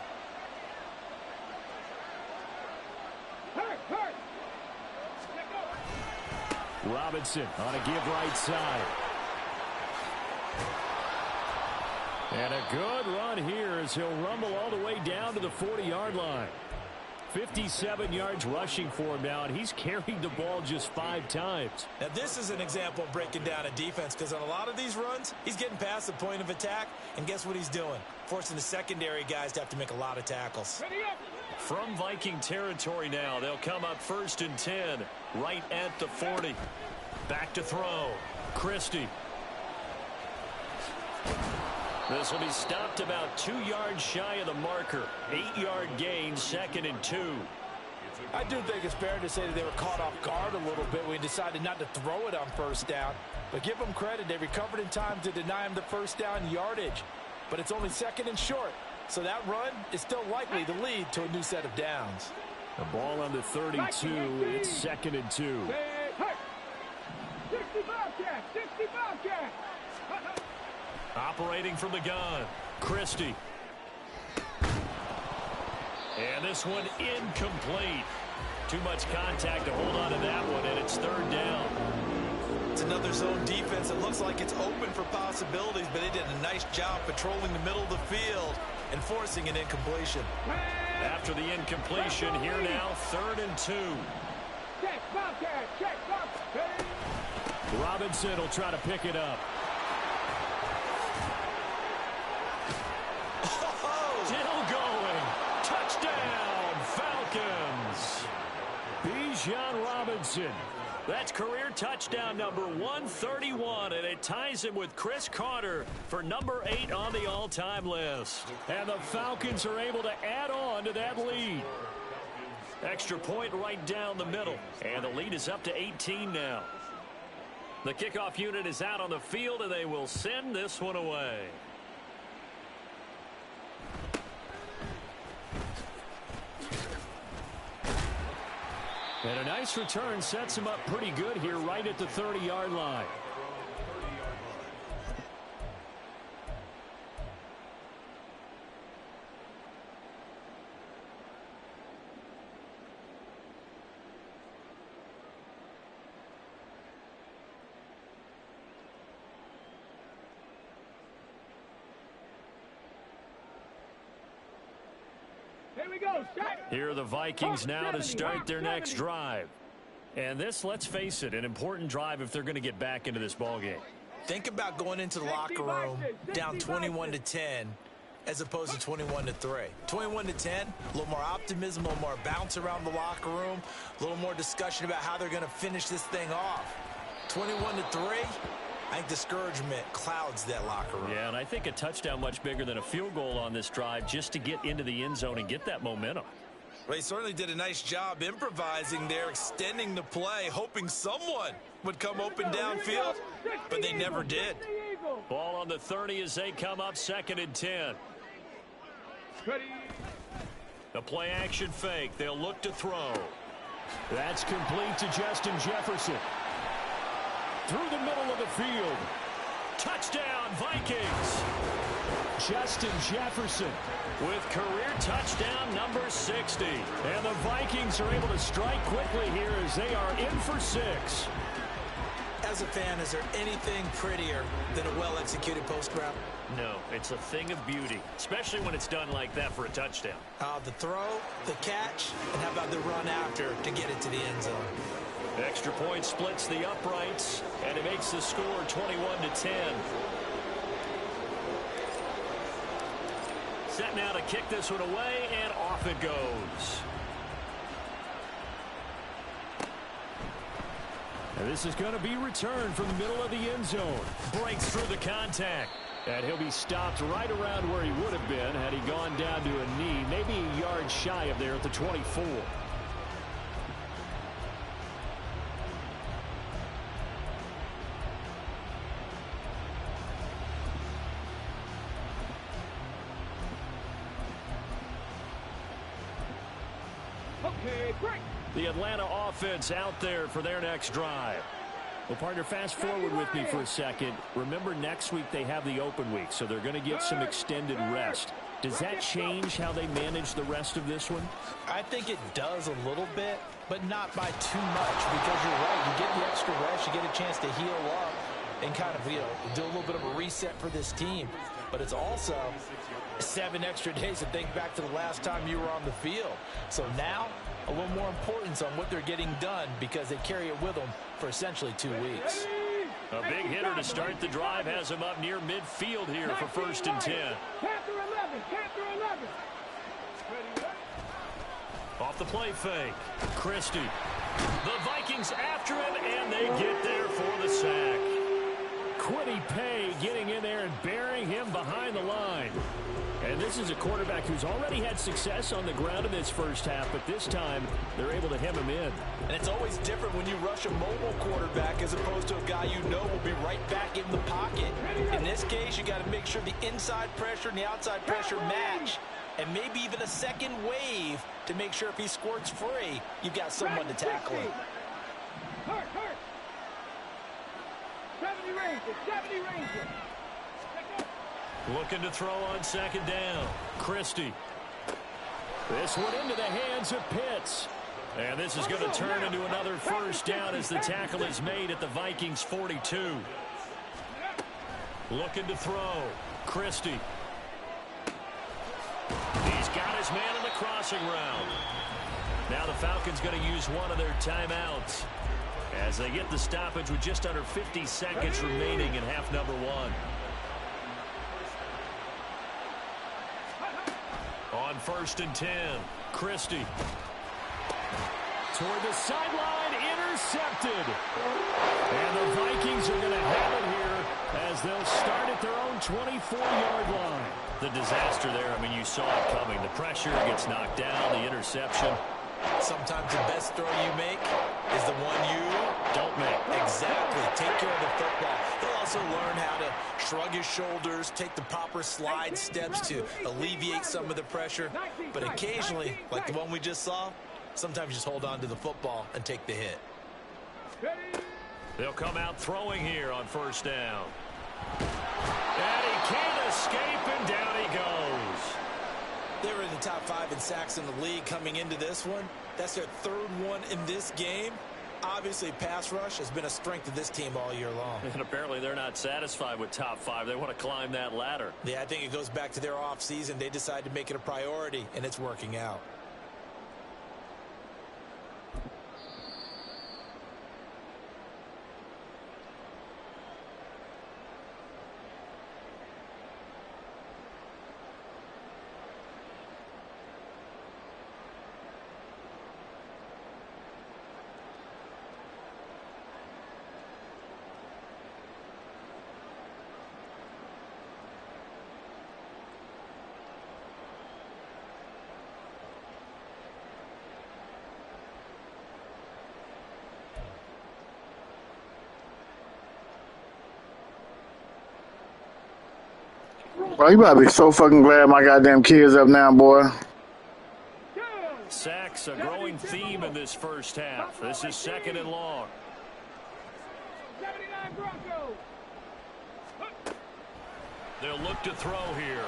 Robinson on a give right side. And a good run here as he'll rumble all the way down to the 40-yard line. 57 yards rushing for him now, and he's carried the ball just 5 times. Now, this is an example of breaking down a defense because on a lot of these runs, he's getting past the point of attack, and guess what he's doing? Forcing the secondary guys to have to make a lot of tackles. From Viking territory now, they'll come up 1st and 10, right at the 40. Back to throw. Christie. This will be stopped about 2 yards shy of the marker. 8-yard gain, 2nd and 2. I do think it's fair to say that they were caught off guard a little bit when he decided not to throw it on 1st down. But give them credit, they recovered in time to deny him the 1st down yardage. But it's only 2nd and short. So that run is still likely to lead to a new set of downs. The ball on the 32. It's 2nd and 2. 60 Bobcat! 60 Bobcat! Operating from the gun. Christie. And this one incomplete. Too much contact to hold on to that one, and it's 3rd down. It's another zone defense. It looks like it's open for possibilities, but they did a nice job patrolling the middle of the field and forcing an incompletion. After the incompletion, here now, 3rd and 2. Check Bobcat! Check Bobcat! Robinson will try to pick it up. Still going. Touchdown, Falcons. Bijan Robinson That's career touchdown number 131, and it ties him with Chris Carter for number 8 on the all-time list. And the Falcons are able to add on to that lead. Extra point right down the middle, and the lead is up to 18 now. The kickoff unit is out on the field, and they will send this one away. And a nice return sets him up pretty good here right at the 30-yard line. Here we go, shot. Here are the Vikings now to start their next drive. And this, let's face it, an important drive if they're going to get back into this ballgame. Think about going into the locker room down 21-10 as opposed to 21-3. 21-10, a little more optimism, a little more bounce around the locker room, a little more discussion about how they're going to finish this thing off. 21-3, I think discouragement clouds that locker room. Yeah, and I think a touchdown much bigger than a field goal on this drive just to get into the end zone and get that momentum. Well, he certainly did a nice job improvising there, extending the play, hoping someone would come open downfield, but they never did. Ball on the 30 as they come up 2nd and 10. The play action fake. They'll look to throw. That's complete to Justin Jefferson. Through the middle of the field. Touchdown, Vikings. Justin Jefferson with career touchdown number 60. And the Vikings are able to strike quickly here as they are in for 6. As a fan, is there anything prettier than a well-executed post route? No, it's a thing of beauty, especially when it's done like that for a touchdown. The throw, the catch, and how about the run after to get it to the end zone? Extra point splits the uprights, and it makes the score 21-10. Set now to kick this one away, and off it goes. And this is going to be returned from the middle of the end zone. Breaks through the contact. And he'll be stopped right around where he would have been had he gone down to a knee, maybe a yard shy of there at the 24. Okay, break. The Atlanta offense out there for their next drive. Well, partner, fast forward with me for a second. Remember, next week they have the open week, so they're going to get some extended rest. Does that change how they manage the rest of this one? I think it does a little bit, but not by too much, because you're right. You get the extra rest, you get a chance to heal up and kind of, do a little bit of a reset for this team. But it's also 7 extra days to think back to the last time you were on the field. So now, a little more importance on what they're getting done because they carry it with them for essentially 2 weeks. A big hitter to start the drive has him up near midfield here for 1st and 10. Panther 11, Panther 11. Off the play fake. Christie. The Vikings after him, and they get there for the sack. Quiddy Pay getting in there and burying him behind the line. And this is a quarterback who's already had success on the ground in this first half, but this time they're able to hem him in. And it's always different when you rush a mobile quarterback as opposed to a guy you know will be right back in the pocket. In this case, you got to make sure the inside pressure and the outside pressure match, and maybe even a second wave to make sure if he squirts free, you've got someone to tackle him. Hurt. 70 Ranger, 70 Ranger. Looking to throw on 2nd down. Christie. This one into the hands of Pitts. And this is going to turn into another 1st down as the tackle is made at the Vikings 42. Looking to throw. Christie. He's got his man in the crossing route. Now the Falcons going to use one of their timeouts as they get the stoppage with just under 50 seconds remaining in half number 1. On 1st and 10, Christie. Toward the sideline, intercepted. And the Vikings are going to have it here as they'll start at their own 24-yard line. The disaster there, I mean, you saw it coming. The pressure gets knocked down, the interception. Sometimes the best throw you make is the one you don't make. Exactly. Take care of the football. He'll also learn how to shrug his shoulders, take the proper slide steps to alleviate some of the pressure. But occasionally, like the one we just saw, sometimes you just hold on to the football and take the hit. They'll come out throwing here on first down. And he can't escape, and down he goes. They were in the top 5 in sacks in the league coming into this one. That's their 3rd one in this game. Obviously, pass rush has been a strength of this team all year long. And apparently they're not satisfied with top 5. They want to climb that ladder. Yeah, I think it goes back to their offseason. They decided to make it a priority, and it's working out. Bro, you better be so fucking glad my goddamn kid's up now, boy. Sacks, a growing theme in this first half. This is 2nd and long. 79 Broncos. They'll look to throw here.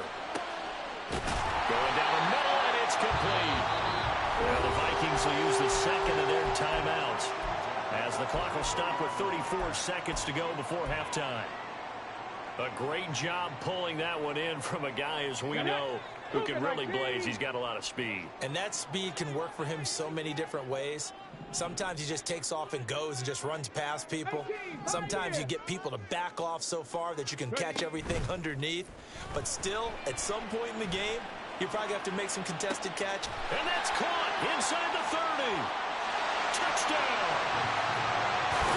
Going down the middle, and it's complete. Well, the Vikings will use the 2nd of their timeouts as the clock will stop with 34 seconds to go before halftime. A great job pulling that one in from a guy, as we know, who can really blaze. He's got a lot of speed. And that speed can work for him so many different ways. Sometimes he just takes off and goes and just runs past people. Sometimes you get people to back off so far that you can catch everything underneath. But still, at some point in the game, you probably have to make some contested catch. And that's caught inside the 30. Touchdown.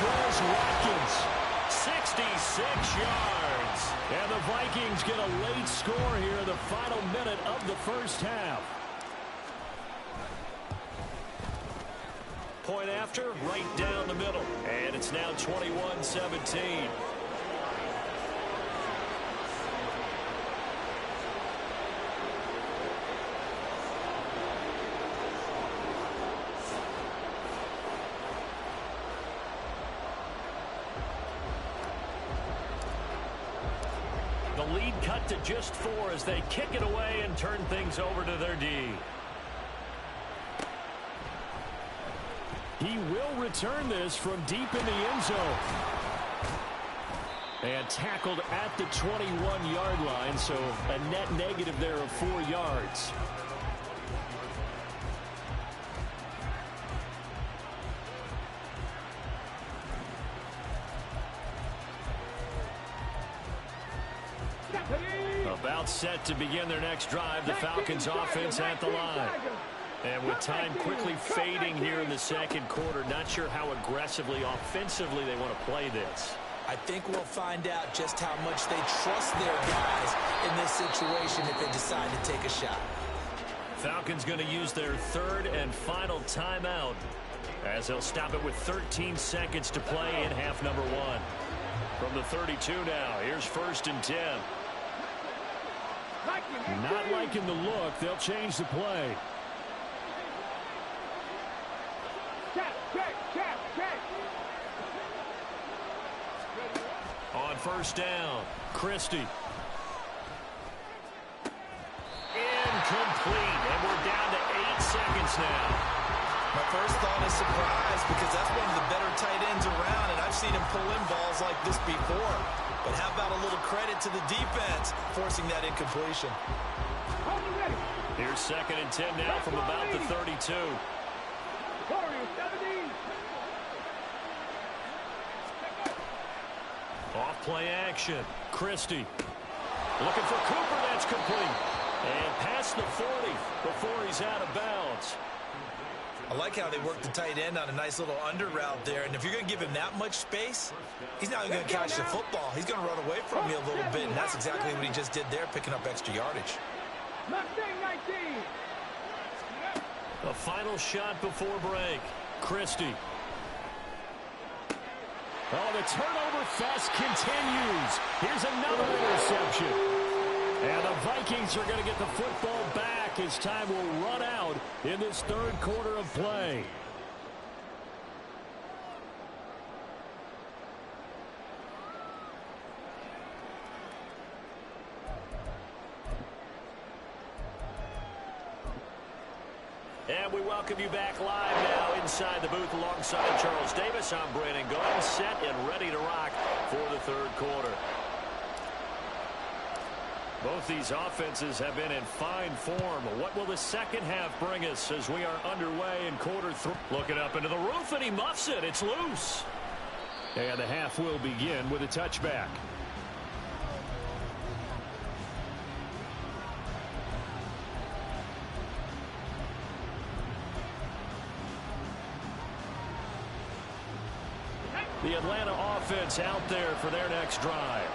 Chris Watkins. 66 yards. And the Vikings get a late score here in the final minute of the first half. Point after, right down the middle. And it's now 21-17. The lead cut to just 4 as they kick it away and turn things over to their D. He will return this from deep in the end zone. And tackled at the 21-yard line, so a net negative there of 4 yards. About set to begin their next drive, the Falcons offense at the line. And with time quickly fading here in the second quarter, not sure how aggressively, offensively they want to play this. I think we'll find out just how much they trust their guys in this situation if they decide to take a shot. Falcons going to use their 3rd and final timeout as they'll stop it with 13 seconds to play in half number 1. From the 32 now, here's 1st and 10. Not liking the look. They'll change the play. On 1st down, Christie. Incomplete, and we're down to 8 seconds now. My first thought is surprise because that's one of the better tight ends around, and I've seen him pull in balls like this before. But how about a little credit to the defense forcing that incompletion? Here's 2nd and 10 now from about the 32. Off play action. Christie. Looking for Cooper. That's complete. And past the 40 before he's out of bounds. I like how they work the tight end on a nice little under route there. And if you're going to give him that much space, he's not going to catch the football. He's going to run away from you a little bit, and that's exactly what he just did there, picking up extra yardage. Mustang 19. A final shot before break. Christie. Oh, the turnover fest continues. Here's another interception. And the Vikings are going to get the football back as time will run out in this third quarter of play. And we welcome you back live now inside the booth alongside Charles Davis. I'm Brandon Gaudin, set and ready to rock for the third quarter. Both these offenses have been in fine form. What will the second half bring us as we are underway in quarter three? Looking up into the roof, and he muffs it. It's loose. And the half will begin with a touchback. The Atlanta offense out there for their next drive.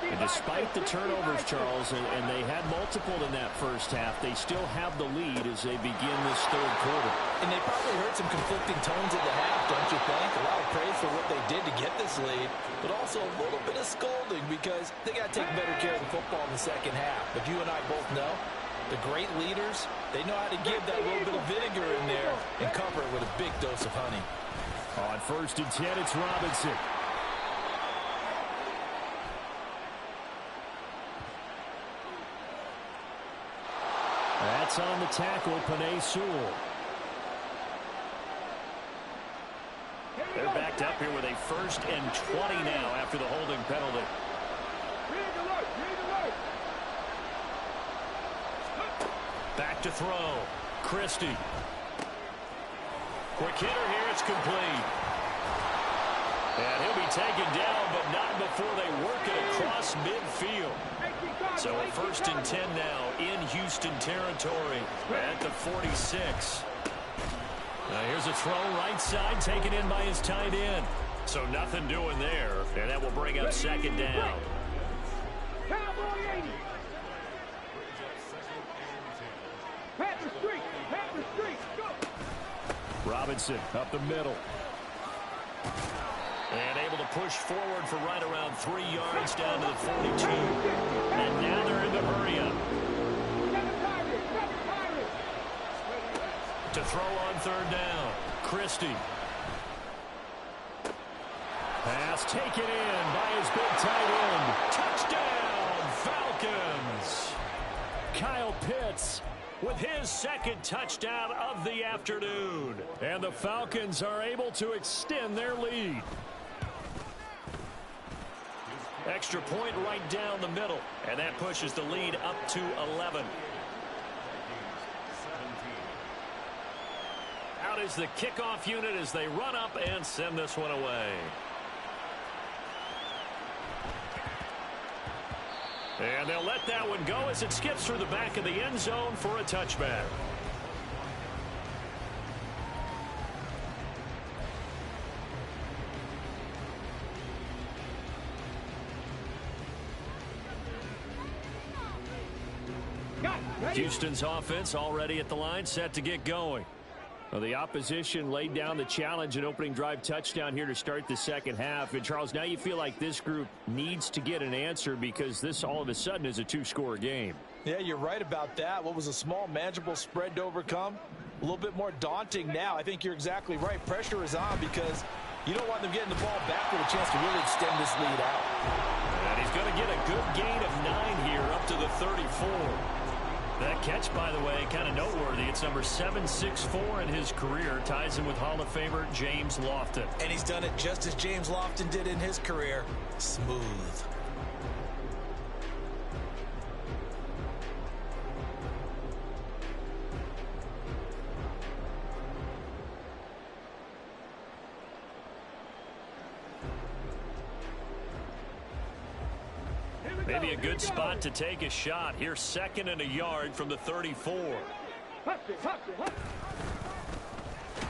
And despite the turnovers, Charles, and they had multiple in that first half, they still have the lead as they begin this third quarter. And they probably heard some conflicting tones at the half, don't you think? A lot of praise for what they did to get this lead, but also a little bit of scolding because they got to take better care of the football in the second half. But you and I both know the great leaders, they know how to give that little bit of vinegar in there and cover it with a big dose of honey. On 1st and 10, it's Robinson. That's on the tackle, Penei Sewell. They're backed up here with a 1st and 20 now after the holding penalty. Back to throw. Christie. Quick hitter here. It's complete. And he'll be taken down, but not before they work it across midfield. So a 1st and 10 now in Houston territory at the 46. Now here's a throw right side taken in by his tight end. So nothing doing there, and that will bring up 2nd down. Robinson up the middle. And able to push forward for right around 3 yards down to the 42. And now they're in the hurry-up. To throw on 3rd down. Christie. Pass taken in by his big tight end. Touchdown, Falcons. Kyle Pitts with his 2nd touchdown of the afternoon. And the Falcons are able to extend their lead. Extra point right down the middle. And that pushes the lead up to 11. Out is the kickoff unit as they run up and send this one away. And they'll let that one go as it skips through the back of the end zone for a touchback. Houston's offense already at the line, set to get going. Well, the opposition laid down the challenge and opening drive touchdown here to start the second half. And, Charles, now you feel like this group needs to get an answer because this all of a sudden is a 2-score game. Yeah, you're right about that. What was a small, manageable spread to overcome? A little bit more daunting now. I think you're exactly right. Pressure is on because you don't want them getting the ball back with a chance to really extend this lead out. And he's going to get a good gain of 9 here up to the 34. That catch, by the way, kind of noteworthy. It's number 764 in his career. Ties him with Hall of Famer James Lofton. And he's done it just as James Lofton did in his career. Smooth. Maybe a good spot to take a shot. Here's 2nd and a yard from the 34.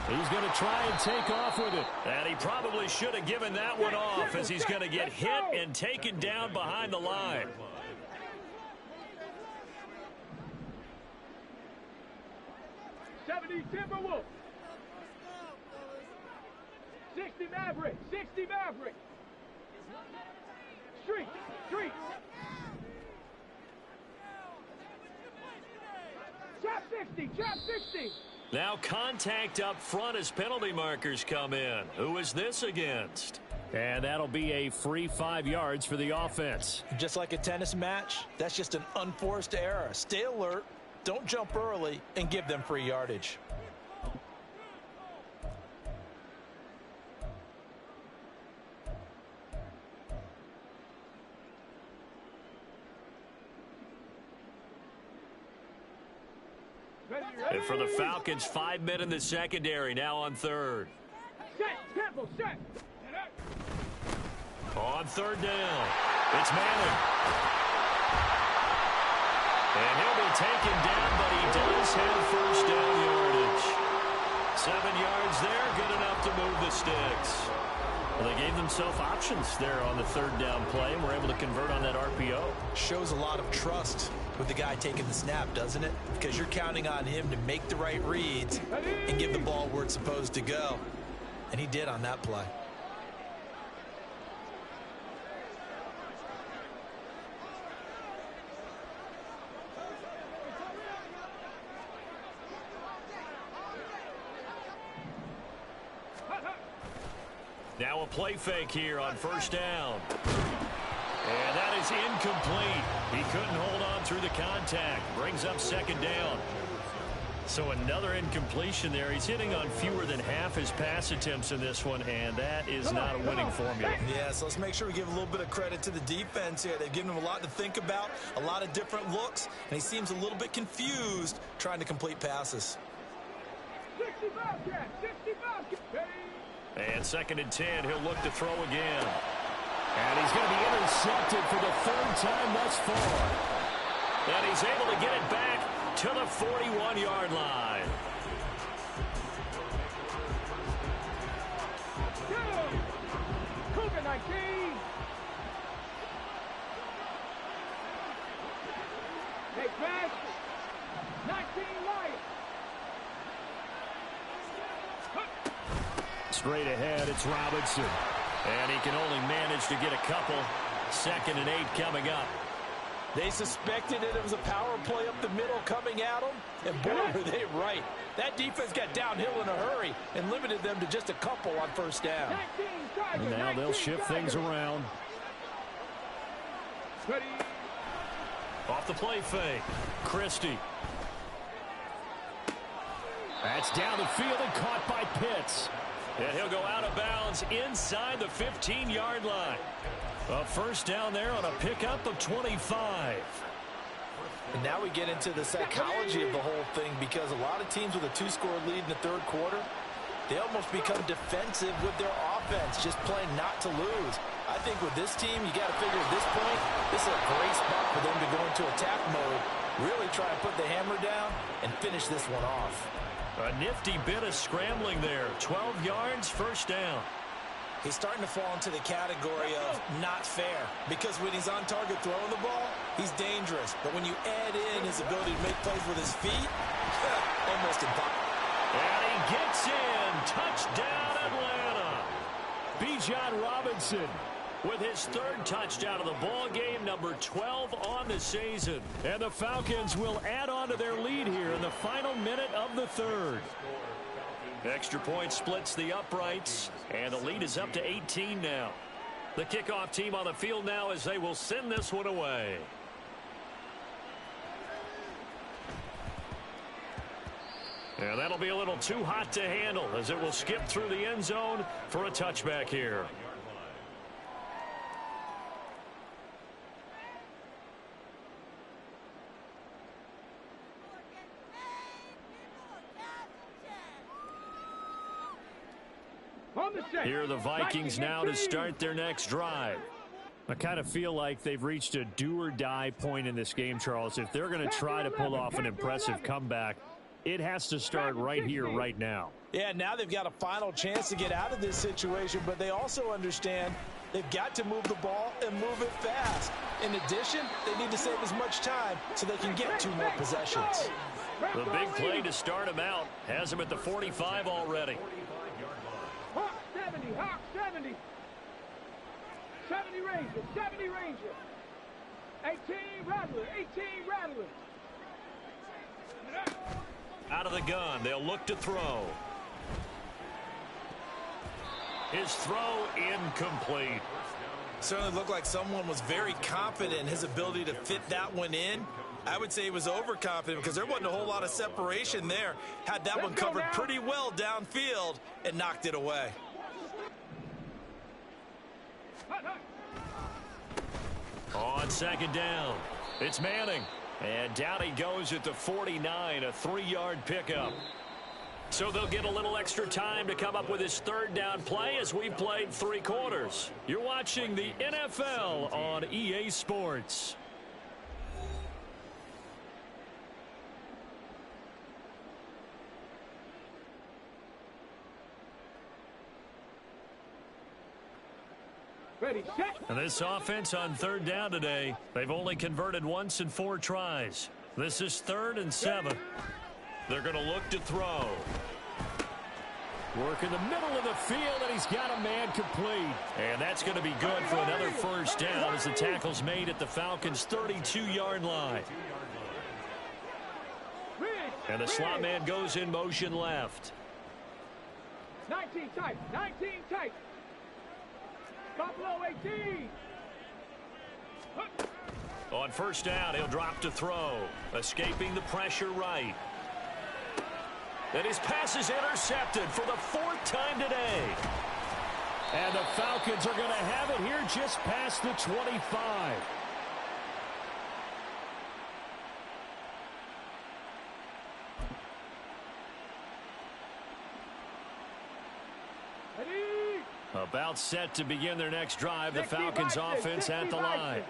He's going to try and take off with it. And he probably should have given that one off as he's going to get hit and taken down behind the line. 70 Timberwolves. 60 Maverick. 60 Maverick. Street. Street. Trap 60. Trap 60. Now contact up front as penalty markers come in. Who is this against? And that'll be a free 5 yards for the offense. Just like a tennis match, that's just an unforced error. Stay alert, don't jump early, and give them free yardage. And for the Falcons, 5 men in the secondary, now on third. Set. Temple. Set. On third down, it's Manning. And he'll be taken down, but he does have first down yardage. 7 yards there, good enough to move the sticks. Well, they gave themselves options there on the third down play, and were able to convert on that RPO. Shows a lot of trust with the guy taking the snap, doesn't it? Because you're counting on him to make the right reads and give the ball where it's supposed to go. And he did on that play. Now a play fake here on first down. And that is incomplete. He couldn't hold on through the contact. Brings up second down. So another incompletion there. He's hitting on fewer than half his pass attempts in this one, and that is not a winning formula. Yeah, so let's make sure we give a little bit of credit to the defense here. They've given him a lot to think about, a lot of different looks, and he seems a little bit confused trying to complete passes. 60 Bobcat. 60 Bobcat. And second and 10, he'll look to throw again. And he's going to be intercepted for the third time thus far. And he's able to get it back to the 41-yard line. Cougar 19. Hey, pass. 19 Lions. Straight ahead, it's Robinson. And he can only manage to get a couple. 2nd and 8 coming up. They suspected it was a power play up the middle coming at them, and boy, were they right. That defense got downhill in a hurry and limited them to just a couple on first down. And now they'll shift things around. Off the play fake. Christie. That's down the field and caught by Pitts. And he'll go out of bounds inside the 15-yard line. A first down there on a pickup of 25. And now we get into the psychology of the whole thing, because a lot of teams with a 2-score lead in the third quarter, they almost become defensive with their offense, just playing not to lose. I think with this team, you got to figure at this point, this is a great spot for them to go into attack mode, really try and put the hammer down and finish this one off. A nifty bit of scrambling there. 12 yards, first down. He's starting to fall into the category of not fair, because when he's on target throwing the ball, he's dangerous. But when you add in his ability to make plays with his feet, almost impossible. And he gets in. Touchdown, Atlanta. Bijan Robinson with his third touchdown of the ball game, number 12 on the season. And the Falcons will add on to their lead here in the final minute of the third. Extra point splits the uprights, and the lead is up to 18 now. The kickoff team on the field now as they will send this one away. And that'll be a little too hot to handle as it will skip through the end zone for a touchback here. Here are the Vikings now to start their next drive. I kind of feel like they've reached a do-or-die point in this game, Charles. If they're going to try to pull off an impressive comeback, It has to start right here, right now. Yeah, now they've got a final chance to get out of this situation, but they also understand they've got to move the ball and move it fast. In addition, they need to save as much time so they can get 2 more possessions. The big play to start him out has him at the 45 already. Hawk 70, Hawk 70. 70 Ranger, 70 Ranger. 18 Rattler, 18 Rattler. Out of the gun, they'll look to throw. His throw incomplete. Certainly looked like someone was very confident in his ability to fit that one in. I would say he was overconfident because there wasn't a whole lot of separation there. Had that one covered pretty well downfield and knocked it away. On second down, it's Manning. And down he goes at the 49, a 3-yard pickup. So they'll get a little extra time to come up with his third down play as we've played 3 quarters. You're watching the NFL on EA Sports. Ready, set. And this offense on third down today, they've only converted once in 4 tries. This is 3rd and 7. They're going to look to throw. Work in the middle of the field, and he's got a man complete. And that's going to be good for another first down as the tackle's made at the Falcons' 32-yard line. And the slot man goes in motion left. 19 tight, 19 tight. Buffalo 18. On first down, he'll drop to throw. Escaping the pressure right. And his pass is intercepted for the 4th time today. And the Falcons are going to have it here just past the 25. About set to begin their next drive, the Falcons offense at the line.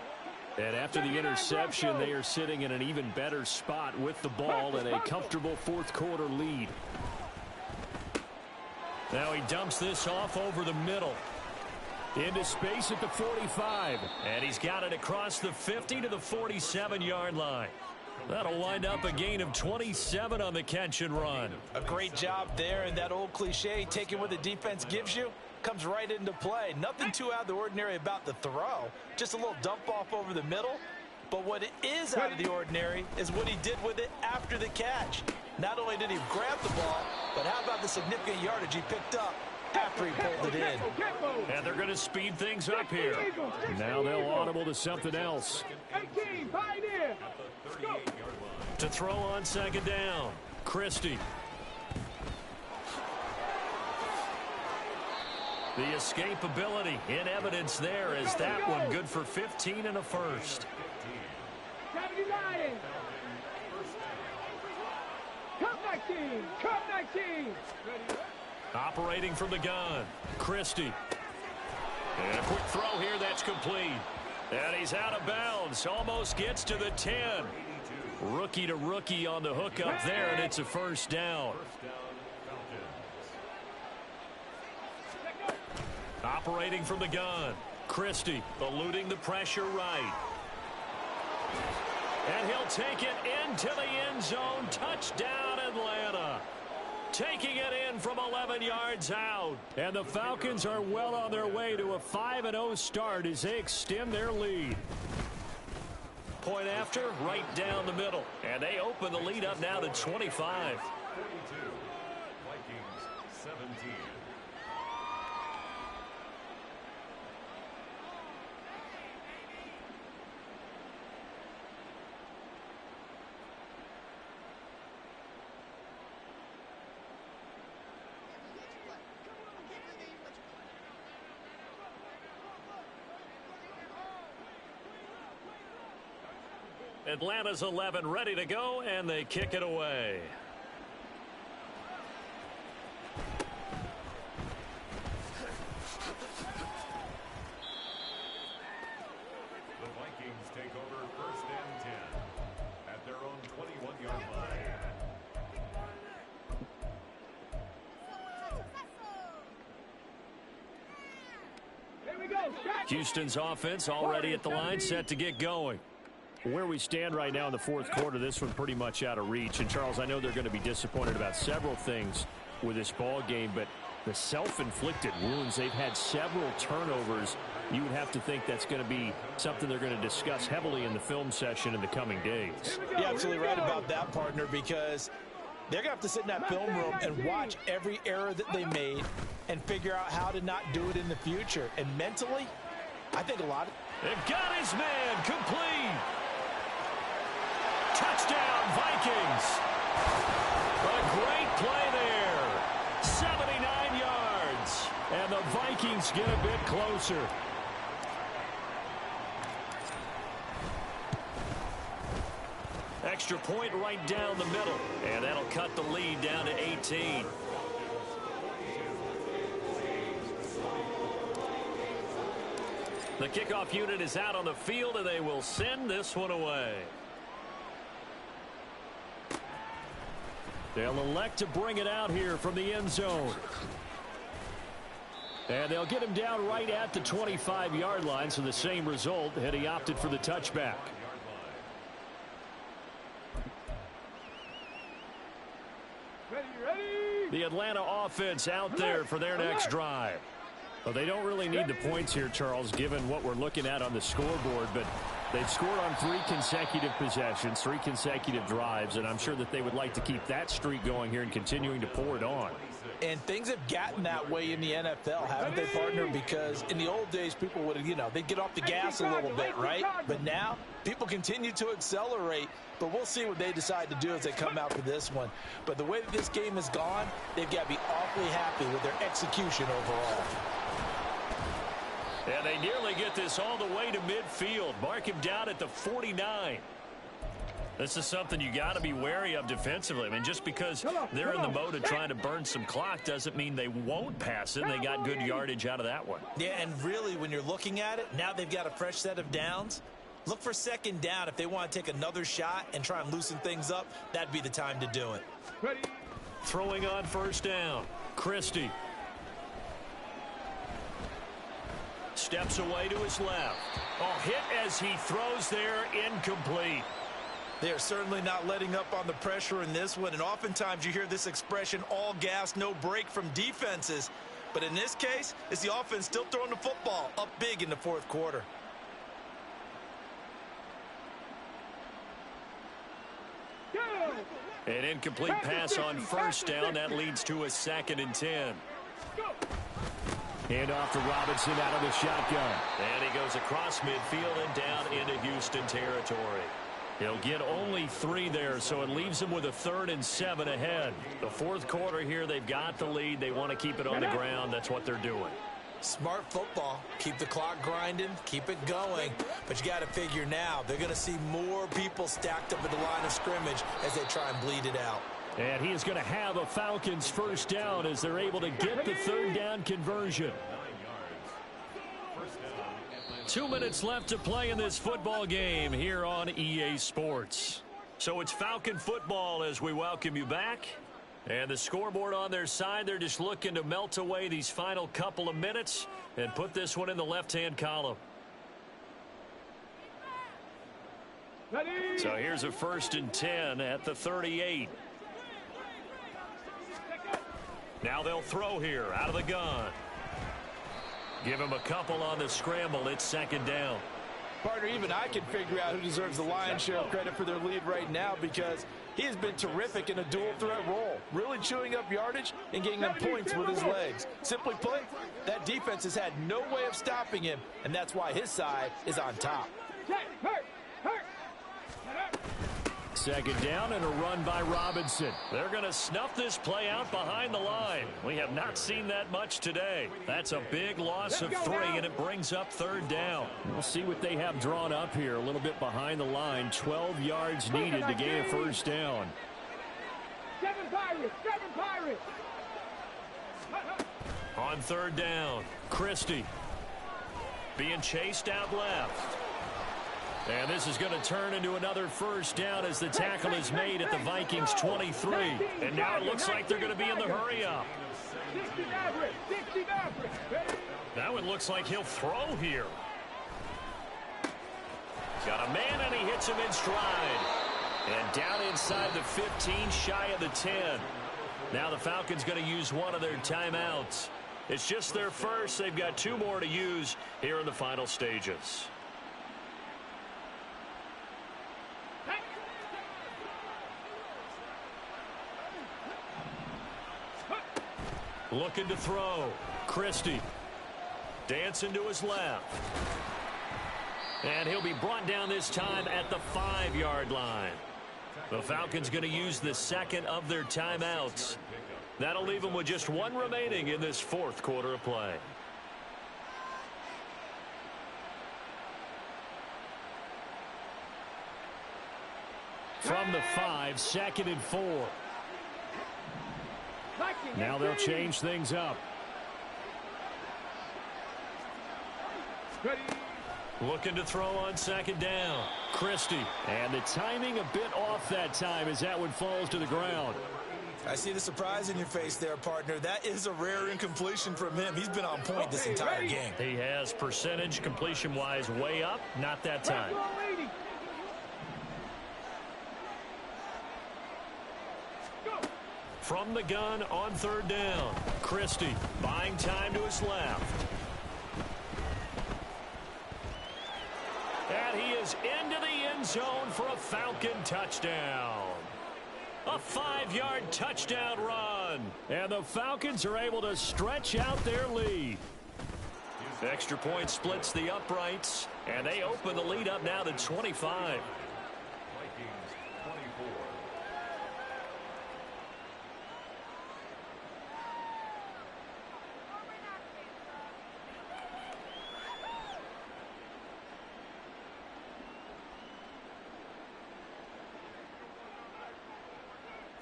And after the interception, they are sitting in an even better spot with the ball and a comfortable 4th quarter lead. Now he dumps this off over the middle. Into space at the 45. And he's got it across the 50 to the 47-yard line. That'll wind up a gain of 27 on the catch and run. A great job there, and that old cliche, taking what the defense gives you, comes right into play. Nothing too out of the ordinary about the throw. Just a little dump off over the middle. But what it is out of the ordinary is what he did with it after the catch. Not only did he grab the ball, but how about the significant yardage he picked up after he pulled it in. And they're going to speed things up here. Now they'll audible to something else. 18, Pioneer. To throw on second down, Christie. The escapability in evidence there is that one good for 15 and a first. 70 Lions. Cup 19. Cup 19. Operating from the gun, Christie. And a quick throw here that's complete. And he's out of bounds. Almost gets to the 10. Rookie to rookie on the hook up there, and it's a first down. Operating from the gun, Christie eluding the pressure right. And he'll take it into the end zone. Touchdown, Atlanta. Taking it in from 11 yards out. And the Falcons are well on their way to a 5-0 start as they extend their lead. Point after, right down the middle. And they open the lead up now to 25. 42. Vikings 17. Atlanta's 11 ready to go, and they kick it away. The Vikings take over 1st and 10 at their own 21-yard line. Houston's offense already at the line, set to get going. Where we stand right now in the fourth quarter, this one pretty much out of reach. And, Charles, I know they're going to be disappointed about several things with this ball game, but the self-inflicted wounds, they've had several turnovers. You would have to think that's going to be something they're going to discuss heavily in the film session in the coming days. You're absolutely right about that, partner, because they're going to have to sit in that film room and watch every error that they made and figure out how to not do it in the future. And mentally, I think a lot of... They've got his man complete. Touchdown, Vikings. A great play there. 79 yards. And the Vikings get a bit closer. Extra point right down the middle. And that'll cut the lead down to 18. The kickoff unit is out on the field, and they will send this one away. They'll elect to bring it out here from the end zone. And they'll get him down right at the 25-yard line, so the same result had he opted for the touchback. The Atlanta offense out there for their next drive. Well, they don't really need the points here, Charles, given what we're looking at on the scoreboard, but they've scored on 3 consecutive possessions, 3 consecutive drives, and I'm sure that they would like to keep that streak going here and continuing to pour it on. And things have gotten that way in the NFL, haven't they, partner? Because in the old days, people would, they'd get off the gas a little bit, right? But now, people continue to accelerate, but we'll see what they decide to do as they come out for this one. But the way that this game has gone, they've got to be awfully happy with their execution overall. And they nearly get this all the way to midfield. Mark him down at the 49. This is something you got to be wary of defensively. I mean, just because they're in the mode of trying to burn some clock doesn't mean they won't pass it. And they got good yardage out of that one. Yeah, and really, when you're looking at it, now they've got a fresh set of downs. Look for second down. If they want to take another shot and try and loosen things up, that'd be the time to do it. Throwing on first down, Christie. Steps away to his left. Oh, hit as he throws there, incomplete. They are certainly not letting up on the pressure in this one, and oftentimes you hear this expression, all gas, no break from defenses. But in this case, it's the offense still throwing the football up big in the fourth quarter. An incomplete pass on first down. That leads to a 2nd and 10. Hand off to Robinson out of the shotgun. And he goes across midfield and down into Houston territory. He'll get only 3 there, so it leaves him with a 3rd and 7 ahead. The fourth quarter here, they've got the lead. They want to keep it on the ground. That's what they're doing. Smart football. Keep the clock grinding. Keep it going. But you got to figure now, they're going to see more people stacked up at the line of scrimmage as they try and bleed it out. And he is going to have a Falcons first down as they're able to get the 3rd down conversion. 2 minutes left to play in this football game here on EA Sports. So it's Falcon football as we welcome you back. And the scoreboard on their side, they're just looking to melt away these final couple of minutes and put this one in the left-hand column. So here's a 1st and 10 at the 38. Now they'll throw here out of the gun. Give him a couple on the scramble. It's 2nd down. Partner, even I can figure out who deserves the lion's share of credit for their lead right now because he has been terrific in a dual threat role, really chewing up yardage and getting them points with his legs. Simply put, that defense has had no way of stopping him, and that's why his side is on top. 2nd down and a run by Robinson. They're going to snuff this play out behind the line. We have not seen that much today. That's a big loss of 3, and it brings up 3rd down. We'll see what they have drawn up here. A little bit behind the line. 12 yards needed to gain a first down. 7 Pirates! On 3rd down, Christie being chased out left. And this is going to turn into another first down as the tackle is made at the Vikings 23. And now it looks like they're going to be in the hurry-up. 60 Mavericks! That one looks like he'll throw here. Got a man, and he hits him in stride. And down inside the 15, shy of the 10. Now the Falcons going to use one of their timeouts. It's just their first. They've got 2 more to use here in the final stages. Looking to throw. Christie. Dancing to his left. And he'll be brought down this time at the 5-yard line. The Falcons going to use the second of their timeouts. That'll leave them with just 1 remaining in this 4th quarter of play. From the 5, 2nd and 4. Now they'll change things up. Looking to throw on 2nd down. Christie. And the timing a bit off that time as that one falls to the ground. I see the surprise in your face there, partner. That is a rare incompletion from him. He's been on point this entire game. He has percentage completion-wise way up. Not that time. From the gun on 3rd down. Christie buying time to his left. And he is into the end zone for a Falcon touchdown. A 5-yard touchdown run. And the Falcons are able to stretch out their lead. Extra point splits the uprights. And they open the lead up now to 25.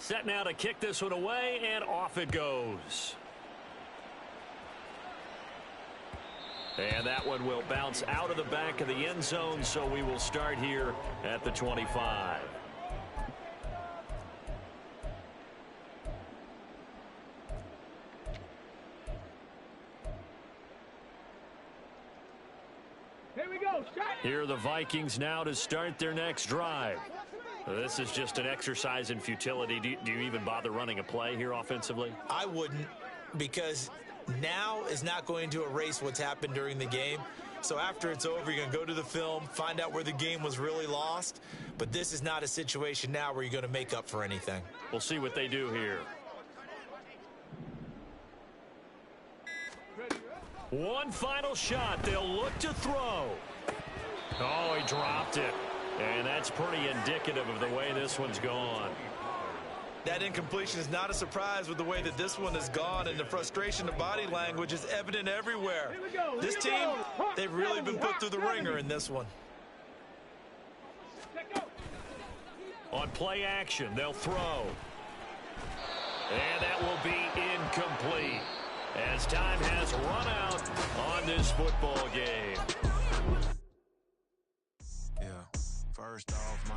Set now to kick this one away, and off it goes. And that one will bounce out of the back of the end zone, so we will start here at the 25. Here we go. Here are the Vikings now to start their next drive. This is just an exercise in futility. Do you even bother running a play here offensively? I wouldn't, because now is not going to erase what's happened during the game. So after it's over, you're going to go to the film, find out where the game was really lost. But this is not a situation now where you're going to make up for anything. We'll see what they do here. One final shot. They'll look to throw. Oh, he dropped it. And that's pretty indicative of the way this one's gone. That incompletion is not a surprise with the way that this one has gone, and the frustration of body language is evident everywhere. This team, they've really been put through the ringer in this one. On play action, they'll throw. And that will be incomplete as time has run out on this football game. First off, my